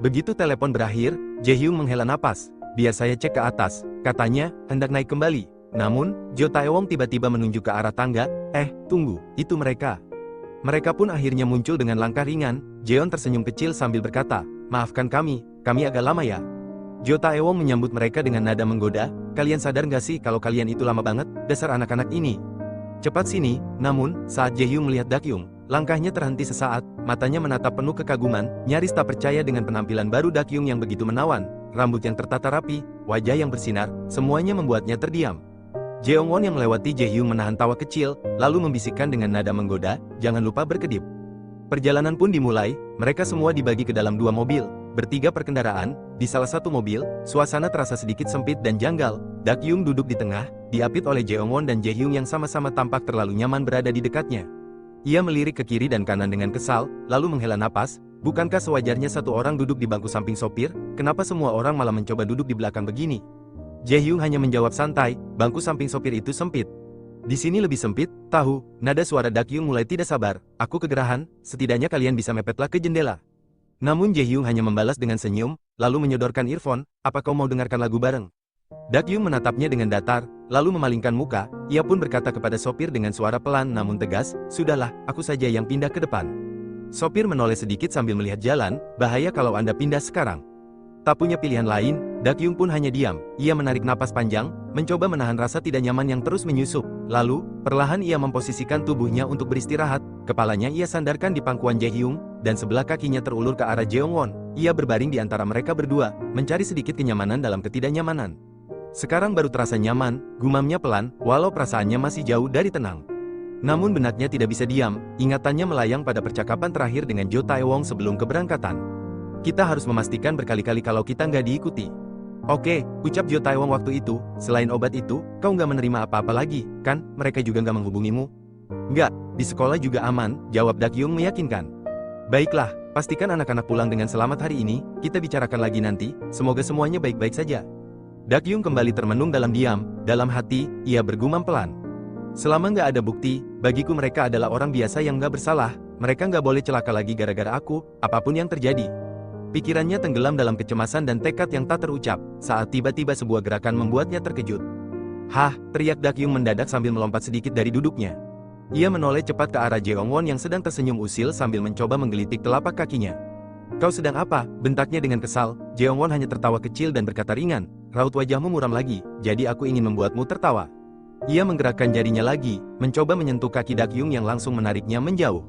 Begitu telepon berakhir, Jaehyung menghela napas. Biar saya cek ke atas, katanya, hendak naik kembali. Namun, Jo Taewong tiba-tiba menunjuk ke arah tangga, tunggu, itu mereka. Mereka pun akhirnya muncul dengan langkah ringan. Jeon tersenyum kecil sambil berkata, maafkan kami agak lama ya. Jo Taewong menyambut mereka dengan nada menggoda, kalian sadar nggak sih kalau kalian itu lama banget, dasar anak-anak ini. Cepat sini, namun, saat Jaehyung melihat Dakyung, langkahnya terhenti sesaat, matanya menatap penuh kekaguman, nyaris tak percaya dengan penampilan baru Dakyung yang begitu menawan, rambut yang tertata rapi, wajah yang bersinar, semuanya membuatnya terdiam. Jeongwon yang melewati Jaehyung menahan tawa kecil, lalu membisikkan dengan nada menggoda, jangan lupa berkedip. Perjalanan pun dimulai, mereka semua dibagi ke dalam 2 mobil, bertiga perkendaraan. Di salah satu mobil, suasana terasa sedikit sempit dan janggal. Dakyung duduk di tengah, diapit oleh Jeongwon dan Jaehyung yang sama-sama tampak terlalu nyaman berada di dekatnya. Ia melirik ke kiri dan kanan dengan kesal, lalu menghela napas, bukankah sewajarnya satu orang duduk di bangku samping sopir, kenapa semua orang malah mencoba duduk di belakang begini? Jaehyung hanya menjawab santai, bangku samping sopir itu sempit. Di sini lebih sempit, tahu, nada suara Dakyung mulai tidak sabar, aku kegerahan, setidaknya kalian bisa mepetlah ke jendela. Namun Jaehyung hanya membalas dengan senyum, lalu menyodorkan earphone, apa kau mau dengarkan lagu bareng? Dakyung menatapnya dengan datar, lalu memalingkan muka, ia pun berkata kepada sopir dengan suara pelan namun tegas, sudahlah, aku saja yang pindah ke depan. Sopir menoleh sedikit sambil melihat jalan, bahaya kalau Anda pindah sekarang. Tak punya pilihan lain, Dakyung pun hanya diam. Ia menarik napas panjang, mencoba menahan rasa tidak nyaman yang terus menyusup. Lalu, perlahan ia memposisikan tubuhnya untuk beristirahat. Kepalanya ia sandarkan di pangkuan Jaehyung, dan sebelah kakinya terulur ke arah Jeongwon. Ia berbaring di antara mereka berdua, mencari sedikit kenyamanan dalam ketidaknyamanan. Sekarang baru terasa nyaman, gumamnya pelan, walau perasaannya masih jauh dari tenang. Namun benaknya tidak bisa diam, ingatannya melayang pada percakapan terakhir dengan Jo Taewong sebelum keberangkatan. Kita harus memastikan berkali-kali kalau kita nggak diikuti. Oke, ucap Jo Taewong waktu itu, selain obat itu, kau nggak menerima apa-apa lagi, kan? Mereka juga nggak menghubungimu? Nggak, di sekolah juga aman, jawab Dakyung meyakinkan. Baiklah, pastikan anak-anak pulang dengan selamat hari ini, kita bicarakan lagi nanti, semoga semuanya baik-baik saja. Dakyung kembali termenung dalam diam, dalam hati, ia bergumam pelan. Selama nggak ada bukti, bagiku mereka adalah orang biasa yang nggak bersalah, mereka nggak boleh celaka lagi gara-gara aku, apapun yang terjadi. Pikirannya tenggelam dalam kecemasan dan tekad yang tak terucap, saat tiba-tiba sebuah gerakan membuatnya terkejut. Hah, teriak Dakyung mendadak sambil melompat sedikit dari duduknya. Ia menoleh cepat ke arah Jeongwon yang sedang tersenyum usil sambil mencoba menggelitik telapak kakinya. Kau sedang apa? Bentaknya dengan kesal. Jeongwon hanya tertawa kecil dan berkata ringan, raut wajahmu muram lagi, jadi aku ingin membuatmu tertawa. Ia menggerakkan jarinya lagi, mencoba menyentuh kaki Dakyung yang langsung menariknya menjauh.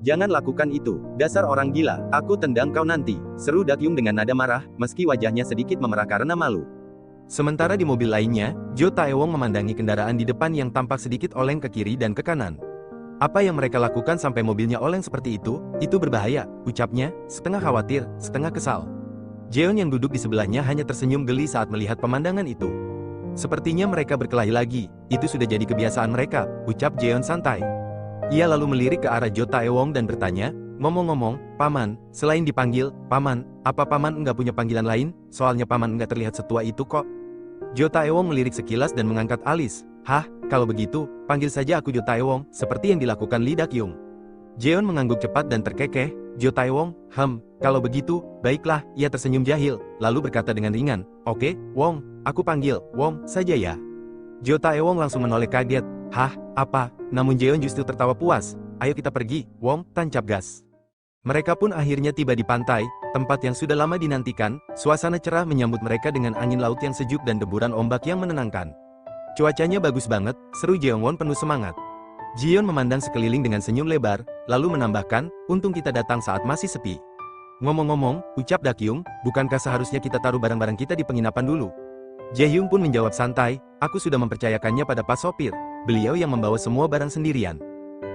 Jangan lakukan itu, dasar orang gila, aku tendang kau nanti, seru Dakyung dengan nada marah, meski wajahnya sedikit memerah karena malu. Sementara di mobil lainnya, Jo Taewong memandangi kendaraan di depan yang tampak sedikit oleng ke kiri dan ke kanan. Apa yang mereka lakukan sampai mobilnya oleng seperti itu berbahaya, ucapnya, setengah khawatir, setengah kesal. Jeon yang duduk di sebelahnya hanya tersenyum geli saat melihat pemandangan itu. Sepertinya mereka berkelahi lagi, itu sudah jadi kebiasaan mereka, ucap Jeon santai. Ia lalu melirik ke arah Jo Taewong dan bertanya, ngomong-ngomong, Paman, selain dipanggil, Paman, apa Paman enggak punya panggilan lain? Soalnya Paman enggak terlihat setua itu kok. Jo Taewong melirik sekilas dan mengangkat alis. Hah, kalau begitu, panggil saja aku Jo Taewong, seperti yang dilakukan Lee Dakyung. Jeon mengangguk cepat dan terkekeh. Jo Taewong, kalau begitu, baiklah, ia tersenyum jahil, lalu berkata dengan ringan, oke, Wong, aku panggil, Wong, saja ya. Jo Taewong langsung menoleh kaget. Hah, apa? Namun Jeon justru tertawa puas. Ayo kita pergi, Wong, tancap gas. Mereka pun akhirnya tiba di pantai, tempat yang sudah lama dinantikan. Suasana cerah menyambut mereka dengan angin laut yang sejuk dan deburan ombak yang menenangkan. Cuacanya bagus banget, seru Jeongwon penuh semangat. Jeon memandang sekeliling dengan senyum lebar, lalu menambahkan, untung kita datang saat masih sepi. Ngomong-ngomong, ucap Dakyung, bukankah seharusnya kita taruh barang-barang kita di penginapan dulu? Jaehyung pun menjawab santai, aku sudah mempercayakannya pada pas sopir. Beliau yang membawa semua barang sendirian.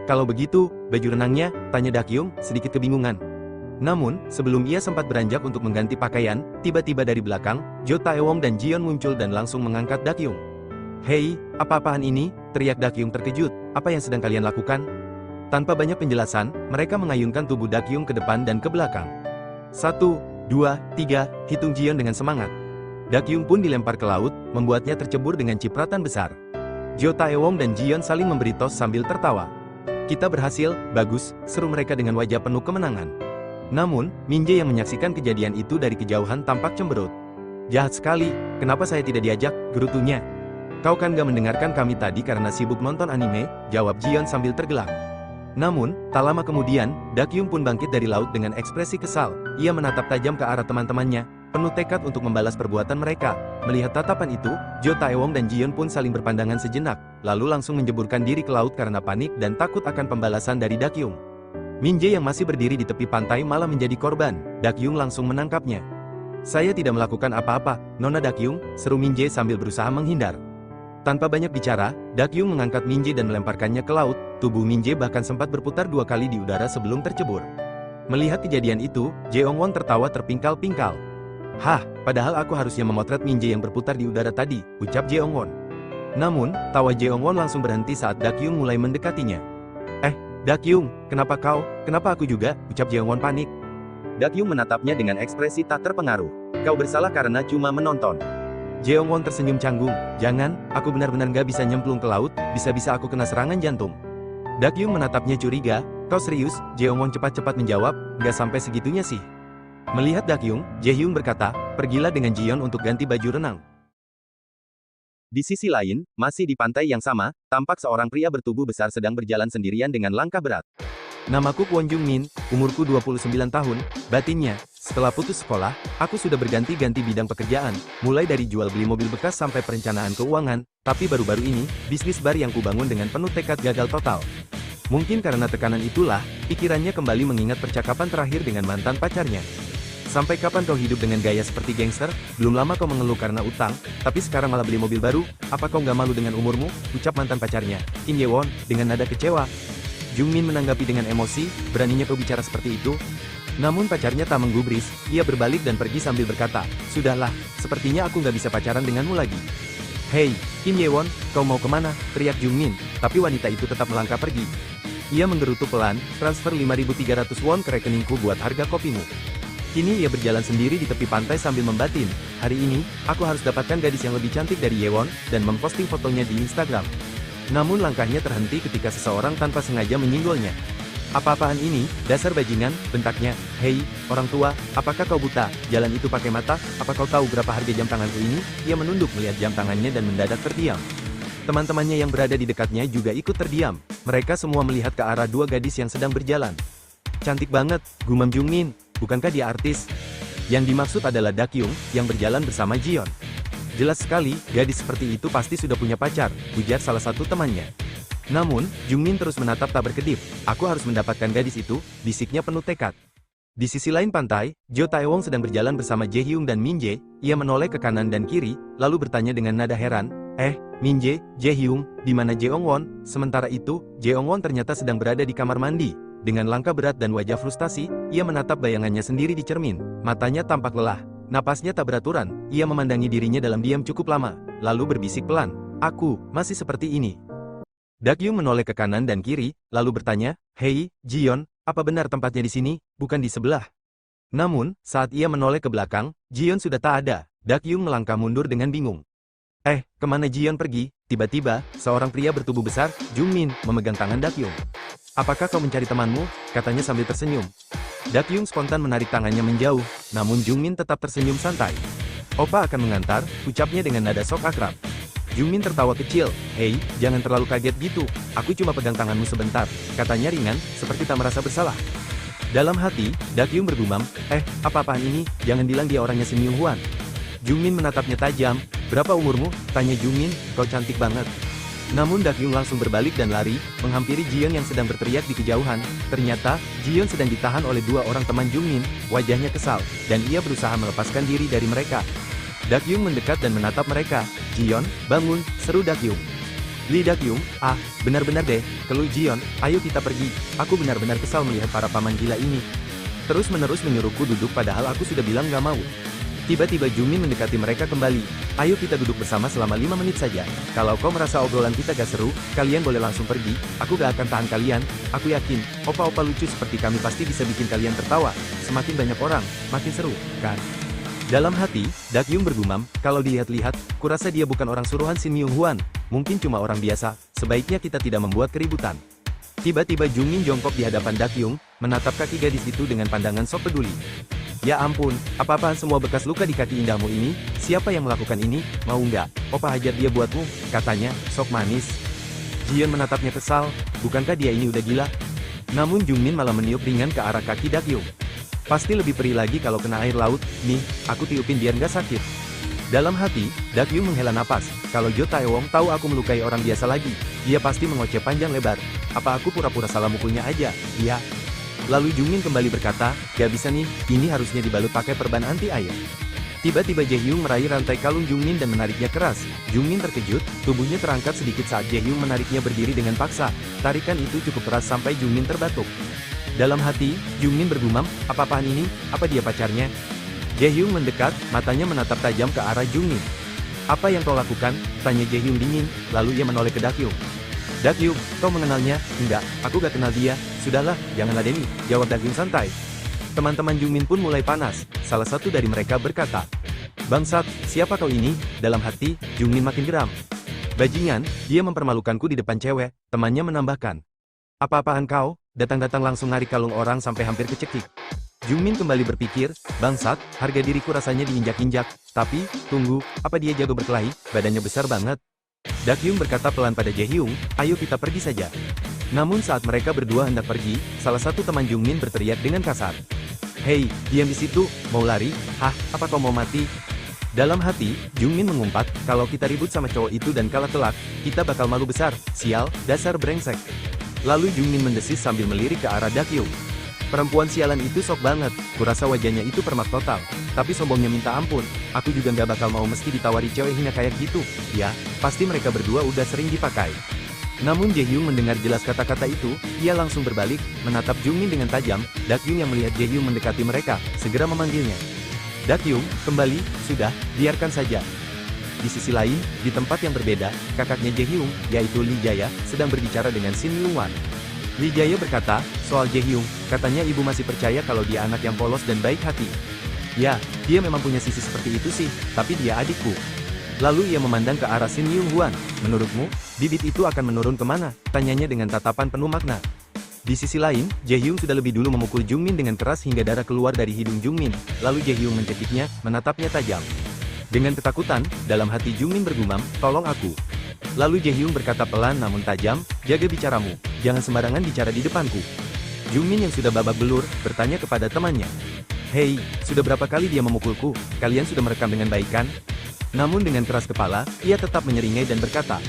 Kalau begitu, baju renangnya, tanya Dakyung, sedikit kebingungan. Namun, sebelum ia sempat beranjak untuk mengganti pakaian, tiba-tiba dari belakang, Jo Taewong dan Jeon muncul dan langsung mengangkat Dakyung. Hei, apa-apaan ini? teriak Dakyung terkejut, apa yang sedang kalian lakukan? Tanpa banyak penjelasan, mereka mengayunkan tubuh Dakyung ke depan dan ke belakang. 1, 2, 3, hitung Jion dengan semangat. Dakyung pun dilempar ke laut, membuatnya tercebur dengan cipratan besar. Jo Taewong dan Jion saling memberi tos sambil tertawa. Kita berhasil, bagus, seru mereka dengan wajah penuh kemenangan. Namun, Min Jae yang menyaksikan kejadian itu dari kejauhan tampak cemberut. Jahat sekali, kenapa saya tidak diajak, gerutunya. Kau kan gak mendengarkan kami tadi karena sibuk nonton anime, jawab Jion sambil tergelak. Namun, tak lama kemudian, Dakyung pun bangkit dari laut dengan ekspresi kesal. Ia menatap tajam ke arah teman-temannya, penuh tekad untuk membalas perbuatan mereka. Melihat tatapan itu, Jo Taewong dan Jion pun saling berpandangan sejenak, lalu langsung menjeburkan diri ke laut karena panik dan takut akan pembalasan dari Dakyung. Min Jae yang masih berdiri di tepi pantai malah menjadi korban. Dakyung langsung menangkapnya. Saya tidak melakukan apa-apa, Nona Dakyung, seru Min Jae sambil berusaha menghindar. Tanpa banyak bicara, Dakyung mengangkat Min Jae dan melemparkannya ke laut. Tubuh Min Jae bahkan sempat berputar 2 kali di udara sebelum tercebur. Melihat kejadian itu, Jeongwon tertawa terpingkal-pingkal. Hah, padahal aku harusnya memotret Min Jae yang berputar di udara tadi, ucap Jeongwon. Namun, tawa Jeongwon langsung berhenti saat Dakyung mulai mendekatinya. Dakyung, kenapa kau? Kenapa aku juga? Ucap Jeongwon panik. Dakyung menatapnya dengan ekspresi tak terpengaruh. Kau bersalah karena cuma menonton. Jeongwon tersenyum canggung. Jangan, aku benar-benar gak bisa nyemplung ke laut, bisa-bisa aku kena serangan jantung. Dakyung menatapnya curiga. Kau serius? Jeongwon cepat-cepat menjawab, gak sampai segitunya sih. Melihat Dakyung, Jaehyung berkata, pergilah dengan Jion untuk ganti baju renang. Di sisi lain, masih di pantai yang sama, tampak seorang pria bertubuh besar sedang berjalan sendirian dengan langkah berat. Namaku Kwon Jung Min, umurku 29 tahun, batinnya. Setelah putus sekolah, aku sudah berganti-ganti bidang pekerjaan, mulai dari jual beli mobil bekas sampai perencanaan keuangan, tapi baru-baru ini, bisnis bar yang kubangun dengan penuh tekad gagal total. Mungkin karena tekanan itulah, pikirannya kembali mengingat percakapan terakhir dengan mantan pacarnya. Sampai kapan kau hidup dengan gaya seperti gangster? Belum lama kau mengeluh karena utang, tapi sekarang malah beli mobil baru? Apa kau nggak malu dengan umurmu? Ucap mantan pacarnya, Kim Ye-won, dengan nada kecewa. Jung Min menanggapi dengan emosi, beraninya kau bicara seperti itu? Namun pacarnya tak menggubris, ia berbalik dan pergi sambil berkata, sudahlah, sepertinya aku nggak bisa pacaran denganmu lagi. Hei, Kim Ye-won, kau mau kemana? Teriak Jung Min, tapi wanita itu tetap melangkah pergi. Ia menggerutu pelan, transfer 5.300 won ke rekeningku buat harga kopimu. Kini ia berjalan sendiri di tepi pantai sambil membatin, hari ini, aku harus dapatkan gadis yang lebih cantik dari Yewon, dan memposting fotonya di Instagram. Namun langkahnya terhenti ketika seseorang tanpa sengaja menyinggolnya. Apa-apaan ini, dasar bajingan, bentaknya, hei, orang tua, apakah kau buta, jalan itu pakai mata, apa kau tahu berapa harga jam tanganku ini? Ia menunduk melihat jam tangannya dan mendadak terdiam. Teman-temannya yang berada di dekatnya juga ikut terdiam, mereka semua melihat ke arah 2 gadis yang sedang berjalan. Cantik banget, gumam Jung Min. Bukankah dia artis? Yang dimaksud adalah Dakyung, yang berjalan bersama Jion. Jelas sekali, gadis seperti itu pasti sudah punya pacar, ujar salah satu temannya. Namun, Jung Min terus menatap tak berkedip. Aku harus mendapatkan gadis itu, bisiknya penuh tekad. Di sisi lain pantai, Jo Taewong sedang berjalan bersama Jaehyung dan Min Jae. Ia menoleh ke kanan dan kiri, lalu bertanya dengan nada heran, Min Jae, Jaehyung, di mana Jeongwon? Sementara itu, Jeongwon ternyata sedang berada di kamar mandi. Dengan langkah berat dan wajah frustasi, ia menatap bayangannya sendiri di cermin. Matanya tampak lelah, napasnya tak beraturan. Ia memandangi dirinya dalam diam cukup lama, lalu berbisik pelan, aku masih seperti ini. Dakyung menoleh ke kanan dan kiri, lalu bertanya, hei, Jion, apa benar tempatnya di sini, bukan di sebelah? Namun, saat ia menoleh ke belakang, Jion sudah tak ada. Dakyung melangkah mundur dengan bingung. Kemana Jion pergi? Tiba-tiba, seorang pria bertubuh besar, Jung Min, memegang tangan Dakyung. Apakah kau mencari temanmu? Katanya sambil tersenyum. Dakyung spontan menarik tangannya menjauh, namun Jung Min tetap tersenyum santai. Opa akan mengantar, ucapnya dengan nada sok akrab. Jung Min tertawa kecil, hei, jangan terlalu kaget gitu, aku cuma pegang tanganmu sebentar, katanya ringan, seperti tak merasa bersalah. Dalam hati, Dakyung bergumam, apa-apaan ini, jangan bilang dia orangnya si Myung Hwan. Jung Min menatapnya tajam, berapa umurmu? Tanya Jung Min, kau cantik banget. Namun Dakyung langsung berbalik dan lari, menghampiri Jion yang sedang berteriak di kejauhan. Ternyata, Jion sedang ditahan oleh 2 orang teman Jung Min, wajahnya kesal, dan ia berusaha melepaskan diri dari mereka. Dakyung mendekat dan menatap mereka. Jion, bangun, seru Dakyung. Li Dakyung, benar-benar deh, keluh Jion, ayo kita pergi, aku benar-benar kesal melihat para paman gila ini. Terus-menerus menyuruhku duduk padahal aku sudah bilang gak mau. Tiba-tiba Jung Min mendekati mereka kembali. Ayo kita duduk bersama selama 5 menit saja. Kalau kau merasa obrolan kita gak seru, kalian boleh langsung pergi. Aku gak akan tahan kalian. Aku yakin, opa-opa lucu seperti kami pasti bisa bikin kalian tertawa. Semakin banyak orang, makin seru, kan? Dalam hati, Dakyung bergumam, kalau dilihat-lihat, kurasa dia bukan orang suruhan Shin Myung-hwan. Mungkin cuma orang biasa, sebaiknya kita tidak membuat keributan. Tiba-tiba Jungmin jongkok di hadapan Dakyung, menatap kaki gadis itu dengan pandangan sok peduli. Ya ampun, apa-apaan semua bekas luka di kaki indahmu ini? Siapa yang melakukan ini? Mau nggak? Opa hajar dia buatmu, katanya, sok manis. Jiyeon menatapnya kesal, bukankah dia ini udah gila? Namun Jungmin malah meniup ringan ke arah kaki Dakyung. Pasti lebih perih lagi kalau kena air laut, nih, aku tiupin biar nggak sakit. Dalam hati, Dakyung menghela napas, kalau Jo Taewong tahu aku melukai orang biasa lagi, dia pasti mengoceh panjang lebar. Apa aku pura-pura salah mukulnya aja? Iya. Lalu Jungmin kembali berkata, gak bisa nih, ini harusnya dibalut pakai perban anti air. Tiba-tiba Jaehyung meraih rantai kalung Jungmin dan menariknya keras. Jungmin terkejut, tubuhnya terangkat sedikit saat Jaehyung menariknya berdiri dengan paksa. Tarikan itu cukup keras sampai Jungmin terbatuk. Dalam hati, Jungmin bergumam, apa-apaan ini? Apa dia pacarnya? Jaehyung mendekat, matanya menatap tajam ke arah Jungmin. Apa yang kau lakukan? Tanya Jaehyung dingin, lalu ia menoleh ke Dakyung. Dakyung, kau mengenalnya? Enggak, aku gak kenal dia. Sudahlah, jangan ladeni, jawab Dakyung santai. Teman-teman Jungmin pun mulai panas. Salah satu dari mereka berkata, bangsat, siapa kau ini? Dalam hati, Jungmin makin geram. Bajingan, dia mempermalukanku di depan cewek, temannya menambahkan. Apa-apaan kau? Datang-datang langsung narik kalung orang sampai hampir kecekik. Jungmin kembali berpikir, bangsat, harga diriku rasanya diinjak-injak. Tapi, tunggu, apa dia jago berkelahi? Badannya besar banget. Dakyung berkata pelan pada Jaehyung, ayo kita pergi saja. Namun saat mereka berdua hendak pergi, salah satu teman Jungmin berteriak dengan kasar. Hei, diam di situ, mau lari? Hah, apa kau mau mati? Dalam hati, Jungmin mengumpat, kalau kita ribut sama cowok itu dan kalah telak, kita bakal malu besar, sial, dasar brengsek. Lalu Jungmin mendesis sambil melirik ke arah Dakyung. Perempuan sialan itu sok banget, kurasa wajahnya itu permak total. Tapi sombongnya minta ampun, aku juga nggak bakal mau meski ditawari cewek hina kayak gitu. Ya, pasti mereka berdua udah sering dipakai. Namun Jaehyung mendengar jelas kata-kata itu, ia langsung berbalik, menatap Jungmin dengan tajam. Dakyung yang melihat Jaehyung mendekati mereka, segera memanggilnya. Dakyung, kembali, sudah, biarkan saja. Di sisi lain, di tempat yang berbeda, kakaknya Jaehyung, yaitu Lee Jaya, sedang berbicara dengan Shin Myung-hwan. Lee Jaya berkata, soal Jaehyung, katanya ibu masih percaya kalau dia anak yang polos dan baik hati. Ya, dia memang punya sisi seperti itu sih, tapi dia adikku. Lalu ia memandang ke arah Shin Myung-hwan. Menurutmu, bibit itu akan menurun kemana? Tanyanya dengan tatapan penuh makna. Di sisi lain, Jaehyung sudah lebih dulu memukul Jungmin dengan keras hingga darah keluar dari hidung Jungmin. Lalu Jaehyung mencekiknya, menatapnya tajam. Dengan ketakutan, dalam hati Jungmin bergumam, tolong aku. Lalu Jaehyung berkata pelan namun tajam, jaga bicaramu, jangan sembarangan bicara di depanku. Jungmin yang sudah babak belur, bertanya kepada temannya. Hei, sudah berapa kali dia memukulku? Kalian sudah merekam dengan baik kan? Namun dengan keras kepala, ia tetap menyeringai dan berkata,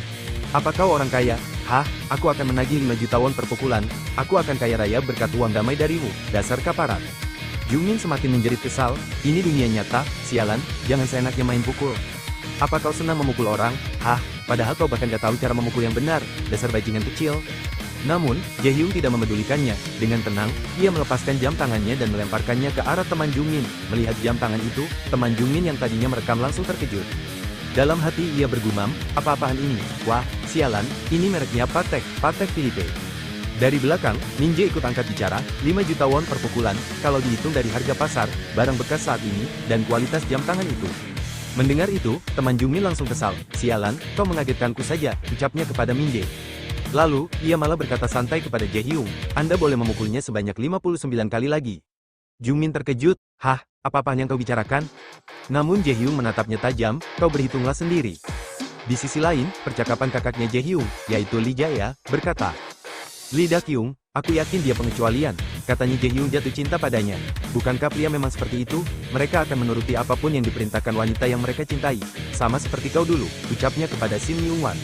apa kau orang kaya? Hah, aku akan menagih 5 juta won per pukulan, aku akan kaya raya berkat uang damai darimu, dasar kaparat. Jungmin semakin menjerit kesal, ini dunia nyata, sialan, jangan seenaknya main pukul. Apa kau senang memukul orang? Hah, padahal kau bahkan gak tahu cara memukul yang benar, dasar bajingan kecil. Namun, Jaehyung tidak memedulikannya. Dengan tenang, ia melepaskan jam tangannya dan melemparkannya ke arah teman Jungmin. Melihat jam tangan itu, teman Jungmin yang tadinya merekam langsung terkejut. Dalam hati ia bergumam, apa-apaan ini? Wah, sialan, ini mereknya Patek Philippe. Dari belakang, Ninja ikut angkat bicara, 5 juta won per pukulan, kalau dihitung dari harga pasar, barang bekas saat ini, dan kualitas jam tangan itu. Mendengar itu, teman Jungmin langsung kesal. Sialan, kau mengagetkanku saja, ucapnya kepada Min Jae. Lalu, ia malah berkata santai kepada Jaehyung, Anda boleh memukulnya sebanyak 59 kali lagi. Jungmin terkejut, hah, apa-apaan yang kau bicarakan? Namun Jaehyung menatapnya tajam, kau berhitunglah sendiri. Di sisi lain, percakapan kakaknya Jaehyung, yaitu Lee Jaya, berkata, Lee Dakyung, aku yakin dia pengecualian, katanya Jaehyung jatuh cinta padanya. Bukankah pria memang seperti itu? Mereka akan menuruti apapun yang diperintahkan wanita yang mereka cintai. Sama seperti kau dulu, ucapnya kepada Shin Myung-hwan.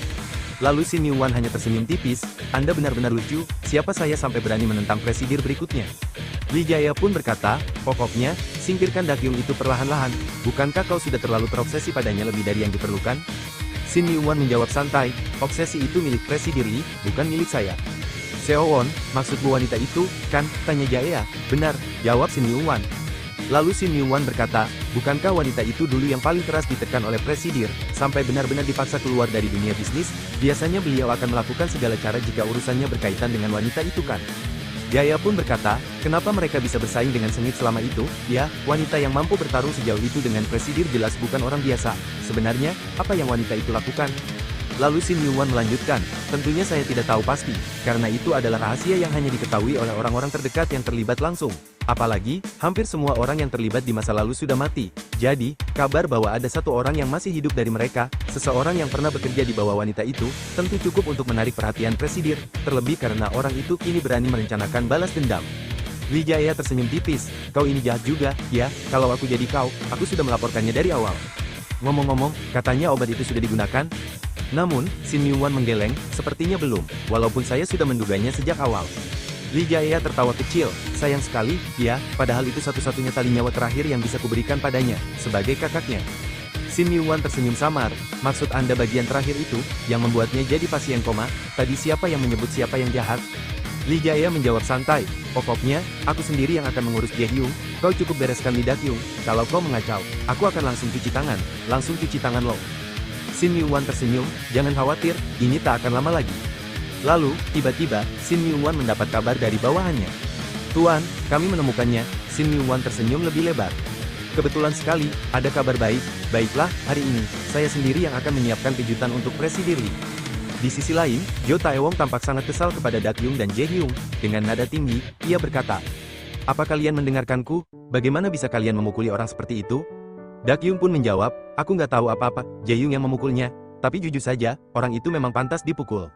Lalu Shin Myung-hwan hanya tersenyum tipis, Anda benar-benar lucu, siapa saya sampai berani menentang presidir berikutnya? Lee Jaya pun berkata, pokoknya, singkirkan Dakyung itu perlahan-lahan, bukankah kau sudah terlalu terobsesi padanya lebih dari yang diperlukan? Shin Myung-hwan menjawab santai, obsesi itu milik presidir Lee, bukan milik saya. Seo Won, maksudmu wanita itu, kan? Tanya Jaya. Benar, jawab Shin Myung-hwan. Lalu Shin Myung-won berkata, bukankah wanita itu dulu yang paling keras ditekan oleh presidir, sampai benar-benar dipaksa keluar dari dunia bisnis? Biasanya beliau akan melakukan segala cara jika urusannya berkaitan dengan wanita itu kan? Jae pun berkata, kenapa mereka bisa bersaing dengan sengit selama itu? Ya, wanita yang mampu bertarung sejauh itu dengan presidir jelas bukan orang biasa. Sebenarnya, apa yang wanita itu lakukan? Lalu Shin Myung-won melanjutkan, tentunya saya tidak tahu pasti, karena itu adalah rahasia yang hanya diketahui oleh orang-orang terdekat yang terlibat langsung. Apalagi, hampir semua orang yang terlibat di masa lalu sudah mati. Jadi, kabar bahwa ada satu orang yang masih hidup dari mereka, seseorang yang pernah bekerja di bawah wanita itu, tentu cukup untuk menarik perhatian presidir, terlebih karena orang itu kini berani merencanakan balas dendam. Lee Jae tersenyum tipis, kau ini jahat juga, ya, kalau aku jadi kau, aku sudah melaporkannya dari awal. Ngomong-ngomong, katanya obat itu sudah digunakan? Namun, Shin Myung-won menggeleng, sepertinya belum, walaupun saya sudah menduganya sejak awal. Lee Jae tertawa kecil, sayang sekali, ya, padahal itu satu-satunya tali nyawa terakhir yang bisa kuberikan padanya, sebagai kakaknya. Shin Myung-won tersenyum samar, maksud Anda bagian terakhir itu, yang membuatnya jadi pasien koma, tadi siapa yang menyebut siapa yang jahat? Lee Jae menjawab santai, pokoknya, aku sendiri yang akan mengurus Jae-hyung, kau cukup bereskan Lee Dak-hyung, kalau kau mengacau, aku akan langsung cuci tangan lo. Shin Myung-won tersenyum, jangan khawatir, ini tak akan lama lagi. Lalu, tiba-tiba, Shin Myung-won mendapat kabar dari bawahannya. Tuan, kami menemukannya. Shin Myung-won tersenyum lebih lebar. Kebetulan sekali, ada kabar baik. Baiklah, hari ini, saya sendiri yang akan menyiapkan kejutan untuk Presiden Lee. Di sisi lain, Jo Tae-wong tampak sangat kesal kepada Dak-hyung dan Jae-hyung. Dengan nada tinggi, ia berkata, apa kalian mendengarkanku? Bagaimana bisa kalian memukuli orang seperti itu? Dak-hyung pun menjawab, aku nggak tahu apa-apa, Jae-hyung yang memukulnya. Tapi jujur saja, orang itu memang pantas dipukul.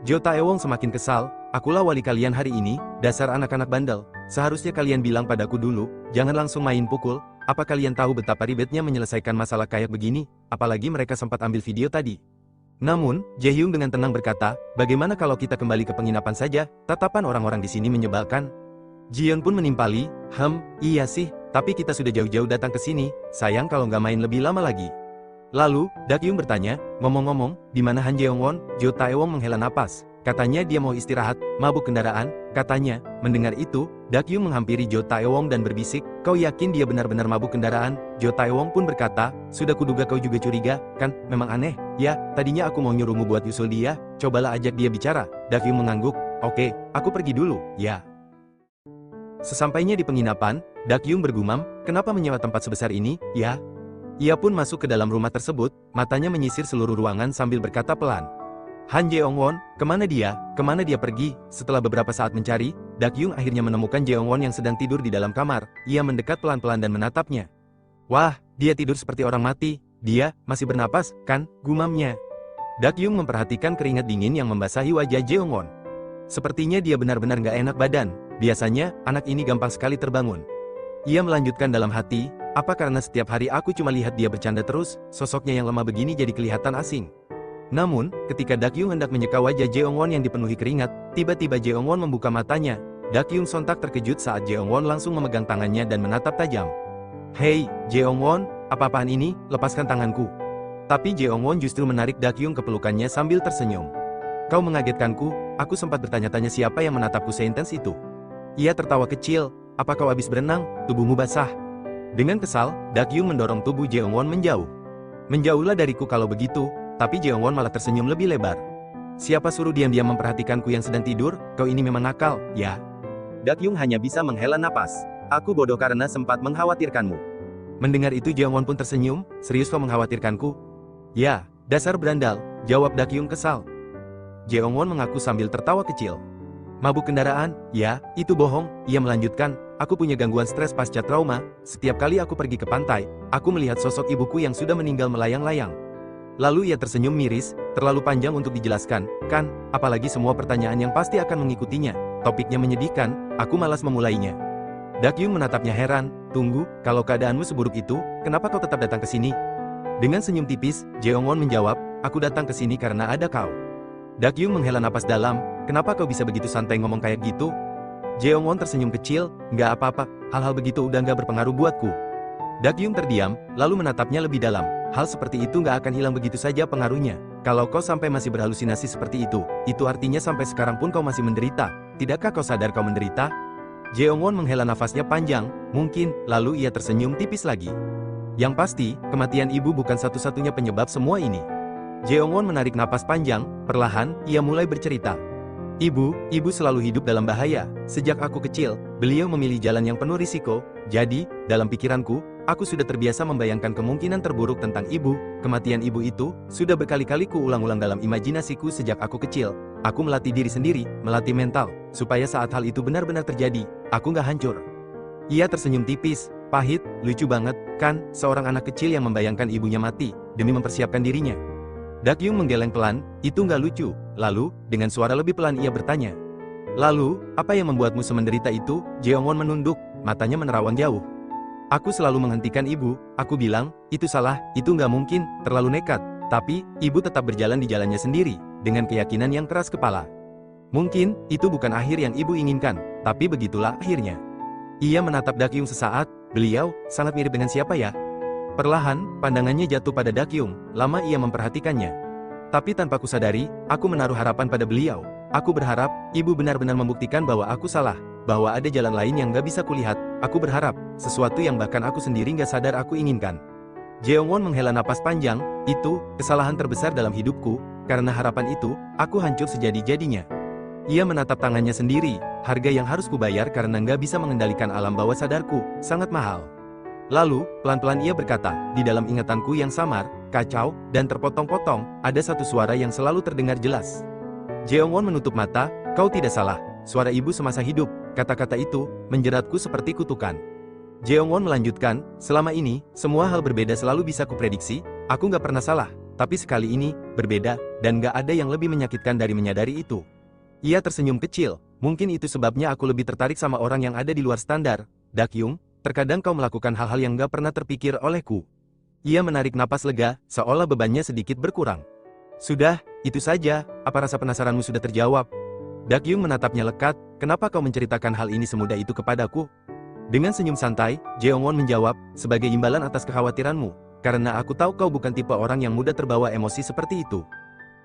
Jo Tae-wong semakin kesal, akulah wali kalian hari ini, dasar anak-anak bandel. Seharusnya kalian bilang padaku dulu, jangan langsung main pukul. Apa kalian tahu betapa ribetnya menyelesaikan masalah kayak begini? Apalagi mereka sempat ambil video tadi. Namun, Jae-hyung dengan tenang berkata, bagaimana kalau kita kembali ke penginapan saja? Tatapan orang-orang di sini menyebalkan. Jiyeon pun menimpali, iya sih, tapi kita sudah jauh-jauh datang ke sini, sayang kalau nggak main lebih lama lagi. Lalu, Dak-hyung bertanya, ngomong-ngomong, di mana Han Jeong-won? Jo Tae-wong menghela napas. Katanya dia mau istirahat, mabuk kendaraan, katanya. Mendengar itu, Dak-hyung menghampiri Jo Tae-wong dan berbisik, kau yakin dia benar-benar mabuk kendaraan? Jo Tae-wong pun berkata, sudah kuduga kau juga curiga, kan, memang aneh. Ya, tadinya aku mau nyuruhmu buat yusul dia, cobalah ajak dia bicara. Dak-hyung mengangguk, oke, aku pergi dulu, ya. Sesampainya di penginapan, Dak-hyung bergumam, kenapa menyewa tempat sebesar ini, ya? Ia pun masuk ke dalam rumah tersebut, matanya menyisir seluruh ruangan sambil berkata pelan. Han Jeong-won, kemana dia? Kemana dia pergi? Setelah beberapa saat mencari, Dak-hyung akhirnya menemukan Jeong-won yang sedang tidur di dalam kamar. Ia mendekat pelan-pelan dan menatapnya. Wah, dia tidur seperti orang mati. Dia masih bernapas, kan? Gumamnya. Dak-hyung memperhatikan keringat dingin yang membasahi wajah Jeong-won. Sepertinya dia benar-benar gak enak badan. Biasanya, anak ini gampang sekali terbangun. Ia melanjutkan dalam hati, apa karena setiap hari aku cuma lihat dia bercanda terus, sosoknya yang lemah begini jadi kelihatan asing. Namun, ketika Dak-hyung hendak menyeka wajah Jeong-won yang dipenuhi keringat, tiba-tiba Jeong-won membuka matanya. Dak-hyung sontak terkejut saat Jeong-won langsung memegang tangannya dan menatap tajam. Hei, Jeong-won, apa-apaan ini? Lepaskan tanganku. Tapi Jeong-won justru menarik Dak-hyung ke pelukannya sambil tersenyum. Kau mengagetkanku, aku sempat bertanya-tanya siapa yang menatapku seintens itu. Ia tertawa kecil, apa kau habis berenang? Tubuhmu basah. Dengan kesal, Dak-hyung mendorong tubuh Jeong-won menjauh. Menjauhlah dariku kalau begitu, tapi Jeong-won malah tersenyum lebih lebar. Siapa suruh diam-diam memperhatikanku yang sedang tidur? Kau ini memang nakal, ya? Dak-hyung hanya bisa menghela napas. Aku bodoh karena sempat mengkhawatirkanmu. Mendengar itu Jeong-won pun tersenyum, serius kau mengkhawatirkanku? Ya, dasar berandal, jawab Dak-hyung kesal. Jeong-won mengaku sambil tertawa kecil. Mabuk kendaraan? Ya, itu bohong, ia melanjutkan. Aku punya gangguan stres pasca trauma, setiap kali aku pergi ke pantai, aku melihat sosok ibuku yang sudah meninggal melayang-layang. Lalu ia tersenyum miris, terlalu panjang untuk dijelaskan, kan, apalagi semua pertanyaan yang pasti akan mengikutinya. Topiknya menyedihkan, aku malas memulainya. Dak-hyung menatapnya heran, tunggu, kalau keadaanmu seburuk itu, kenapa kau tetap datang ke sini? Dengan senyum tipis, Jeong-won menjawab, aku datang ke sini karena ada kau. Dak-hyung menghela napas dalam, kenapa kau bisa begitu santai ngomong kayak gitu? Jeong-won tersenyum kecil, nggak apa-apa, hal-hal begitu udah nggak berpengaruh buatku. Dak-hyung terdiam, lalu menatapnya lebih dalam. Hal seperti itu nggak akan hilang begitu saja pengaruhnya. Kalau kau sampai masih berhalusinasi seperti itu artinya sampai sekarang pun kau masih menderita. Tidakkah kau sadar kau menderita? Jeongwon menghela nafasnya panjang, mungkin, lalu ia tersenyum tipis lagi. Yang pasti, kematian ibu bukan satu-satunya penyebab semua ini. Jeongwon menarik napas panjang, perlahan, ia mulai bercerita. Ibu selalu hidup dalam bahaya. Sejak aku kecil, beliau memilih jalan yang penuh risiko, jadi, dalam pikiranku, aku sudah terbiasa membayangkan kemungkinan terburuk tentang ibu. Kematian ibu itu, sudah berkali-kali ku ulang-ulang dalam imajinasiku sejak aku kecil. Aku melatih diri sendiri, melatih mental, supaya saat hal itu benar-benar terjadi, aku nggak hancur. Ia tersenyum tipis, pahit, lucu banget, kan, seorang anak kecil yang membayangkan ibunya mati, demi mempersiapkan dirinya. Dakyung menggeleng pelan, itu nggak lucu. Lalu, dengan suara lebih pelan ia bertanya. Lalu, apa yang membuatmu semenderita itu? Jeongwon menunduk, matanya menerawang jauh. Aku selalu menghentikan ibu, aku bilang, itu salah, itu nggak mungkin, terlalu nekat. Tapi, ibu tetap berjalan di jalannya sendiri, dengan keyakinan yang keras kepala. Mungkin, itu bukan akhir yang ibu inginkan, tapi begitulah akhirnya. Ia menatap Dakyung sesaat, beliau, sangat mirip dengan siapa ya? Perlahan, pandangannya jatuh pada Dakyung, lama ia memperhatikannya. Tapi tanpa kusadari, aku menaruh harapan pada beliau. Aku berharap, ibu benar-benar membuktikan bahwa aku salah, bahwa ada jalan lain yang gak bisa kulihat. Aku berharap, sesuatu yang bahkan aku sendiri gak sadar aku inginkan. Jeongwon menghela napas panjang, itu, kesalahan terbesar dalam hidupku, karena harapan itu, aku hancur sejadi-jadinya. Ia menatap tangannya sendiri, harga yang harus kubayar karena nggak bisa mengendalikan alam bawah sadarku, sangat mahal. Lalu, pelan-pelan ia berkata, di dalam ingatanku yang samar, kacau, dan terpotong-potong, ada satu suara yang selalu terdengar jelas. Jeongwon menutup mata, kau tidak salah, suara ibu semasa hidup, kata-kata itu, menjeratku seperti kutukan. Jeongwon melanjutkan, selama ini, semua hal berbeda selalu bisa kuprediksi, aku nggak pernah salah, tapi sekali ini, berbeda, dan nggak ada yang lebih menyakitkan dari menyadari itu. Ia tersenyum kecil, mungkin itu sebabnya aku lebih tertarik sama orang yang ada di luar standar. Dakyung, terkadang kau melakukan hal-hal yang nggak pernah terpikir olehku. Ia menarik napas lega, seolah bebannya sedikit berkurang. Sudah, itu saja, apa rasa penasaranmu sudah terjawab? Dakyung menatapnya lekat, kenapa kau menceritakan hal ini semudah itu kepadaku? Dengan senyum santai, Jeongwon menjawab, sebagai imbalan atas kekhawatiranmu, karena aku tahu kau bukan tipe orang yang mudah terbawa emosi seperti itu.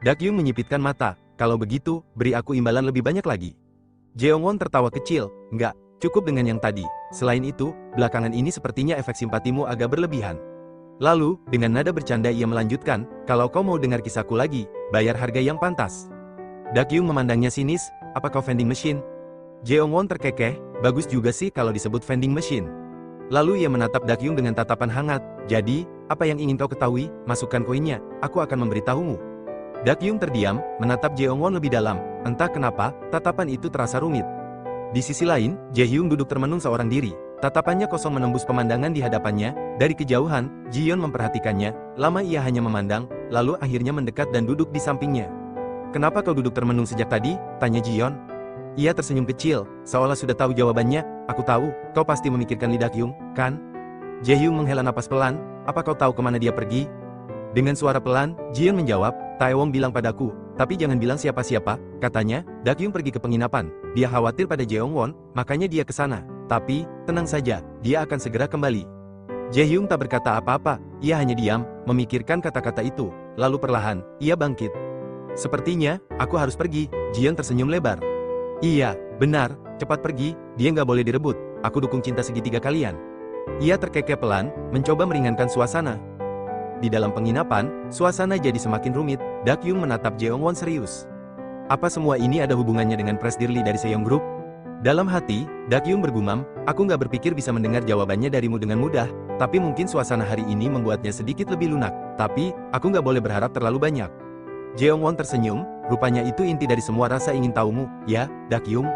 Dakyung menyipitkan mata, kalau begitu, beri aku imbalan lebih banyak lagi. Jeongwon tertawa kecil, enggak, cukup dengan yang tadi. Selain itu, belakangan ini sepertinya efek simpatimu agak berlebihan. Lalu, dengan nada bercanda ia melanjutkan, kalau kau mau dengar kisahku lagi, bayar harga yang pantas. Dakyung memandangnya sinis, apa kau vending machine? Jeongwon terkekeh, bagus juga sih kalau disebut vending machine. Lalu ia menatap Dakyung dengan tatapan hangat, jadi, apa yang ingin kau ketahui, masukkan koinnya, aku akan memberitahumu. Dakyung terdiam, menatap Jeongwon lebih dalam, entah kenapa, tatapan itu terasa rumit. Di sisi lain, Jaehyung duduk termenung seorang diri, tatapannya kosong menembus pemandangan di hadapannya, dari kejauhan, Jiyeon memperhatikannya, lama ia hanya memandang, lalu akhirnya mendekat dan duduk di sampingnya. Kenapa kau duduk termenung sejak tadi? Tanya Jiyeon. Ia tersenyum kecil, seolah sudah tahu jawabannya, aku tahu, kau pasti memikirkan Lee Dakyung, kan? Jaehyung menghela napas pelan, apa kau tahu kemana dia pergi? Dengan suara pelan, Jiyeon menjawab, Taewong bilang padaku, tapi jangan bilang siapa-siapa, katanya, Dakyung pergi ke penginapan, dia khawatir pada Jeongwon, makanya dia ke sana. Tapi, tenang saja, dia akan segera kembali. Jaehyung tak berkata apa-apa, ia hanya diam, memikirkan kata-kata itu, lalu perlahan, ia bangkit. Sepertinya, aku harus pergi, Jiyeon tersenyum lebar. Iya, benar, cepat pergi, dia nggak boleh direbut, aku dukung cinta segitiga kalian. Ia terkekeh pelan, mencoba meringankan suasana. Di dalam penginapan, suasana jadi semakin rumit, Dakyung menatap Jeongwon serius. Apa semua ini ada hubungannya dengan Press Dearly dari Seong Group? Dalam hati, Dakyung bergumam, aku nggak berpikir bisa mendengar jawabannya darimu dengan mudah, tapi mungkin suasana hari ini membuatnya sedikit lebih lunak, tapi, aku nggak boleh berharap terlalu banyak. Jeongwon tersenyum, rupanya itu inti dari semua rasa ingin tahumu, ya, Dakyung?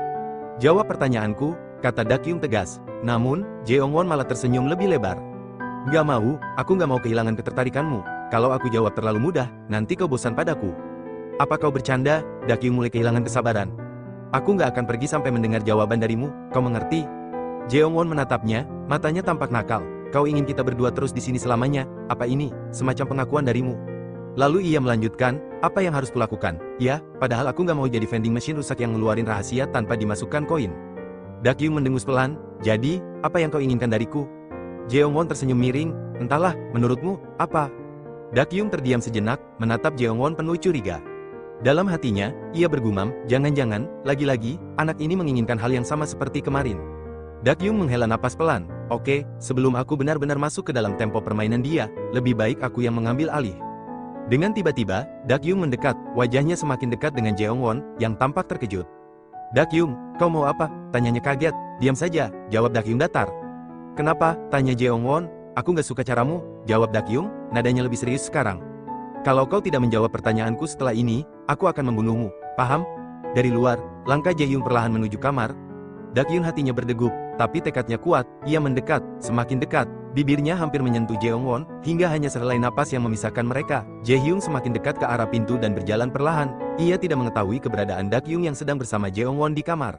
Jawab pertanyaanku, kata Dakyung tegas. Namun, Jeongwon malah tersenyum lebih lebar. Gak mau, aku gak mau kehilangan ketertarikanmu. Kalau aku jawab terlalu mudah, nanti kau bosan padaku. Apa kau bercanda? Dakyung mulai kehilangan kesabaran. Aku gak akan pergi sampai mendengar jawaban darimu, kau mengerti? Jeongwon menatapnya, matanya tampak nakal. Kau ingin kita berdua terus di sini selamanya, apa ini, semacam pengakuan darimu? Lalu ia melanjutkan, apa yang harus kulakukan? Ya, padahal aku gak mau jadi vending machine rusak yang ngeluarin rahasia tanpa dimasukkan koin. Dakyung mendengus pelan, jadi, apa yang kau inginkan dariku? Jeongwon tersenyum miring, entahlah, menurutmu, apa? Dakyung terdiam sejenak, menatap Jeongwon penuh curiga. Dalam hatinya, ia bergumam, jangan-jangan, lagi-lagi, anak ini menginginkan hal yang sama seperti kemarin. Dakyung menghela napas pelan. Oke, sebelum aku benar-benar masuk ke dalam tempo permainan dia, lebih baik aku yang mengambil alih. Dengan tiba-tiba, Dakyung mendekat, wajahnya semakin dekat dengan Jeongwon, yang tampak terkejut. Dakyung, kau mau apa? Tanyanya kaget. Diam saja, jawab Dakyung datar. Kenapa? Tanya Jeongwon. Aku gak suka caramu, jawab Dakyung, nadanya lebih serius sekarang. Kalau kau tidak menjawab pertanyaanku setelah ini, aku akan membunuhmu, paham? Dari luar, langkah Jaehyung perlahan menuju kamar. Dakyung hatinya berdegup, tapi tekadnya kuat, ia mendekat, semakin dekat, bibirnya hampir menyentuh Jeongwon, hingga hanya sehelai napas yang memisahkan mereka. Jaehyung semakin dekat ke arah pintu dan berjalan perlahan, ia tidak mengetahui keberadaan Dakyung yang sedang bersama Jeongwon di kamar.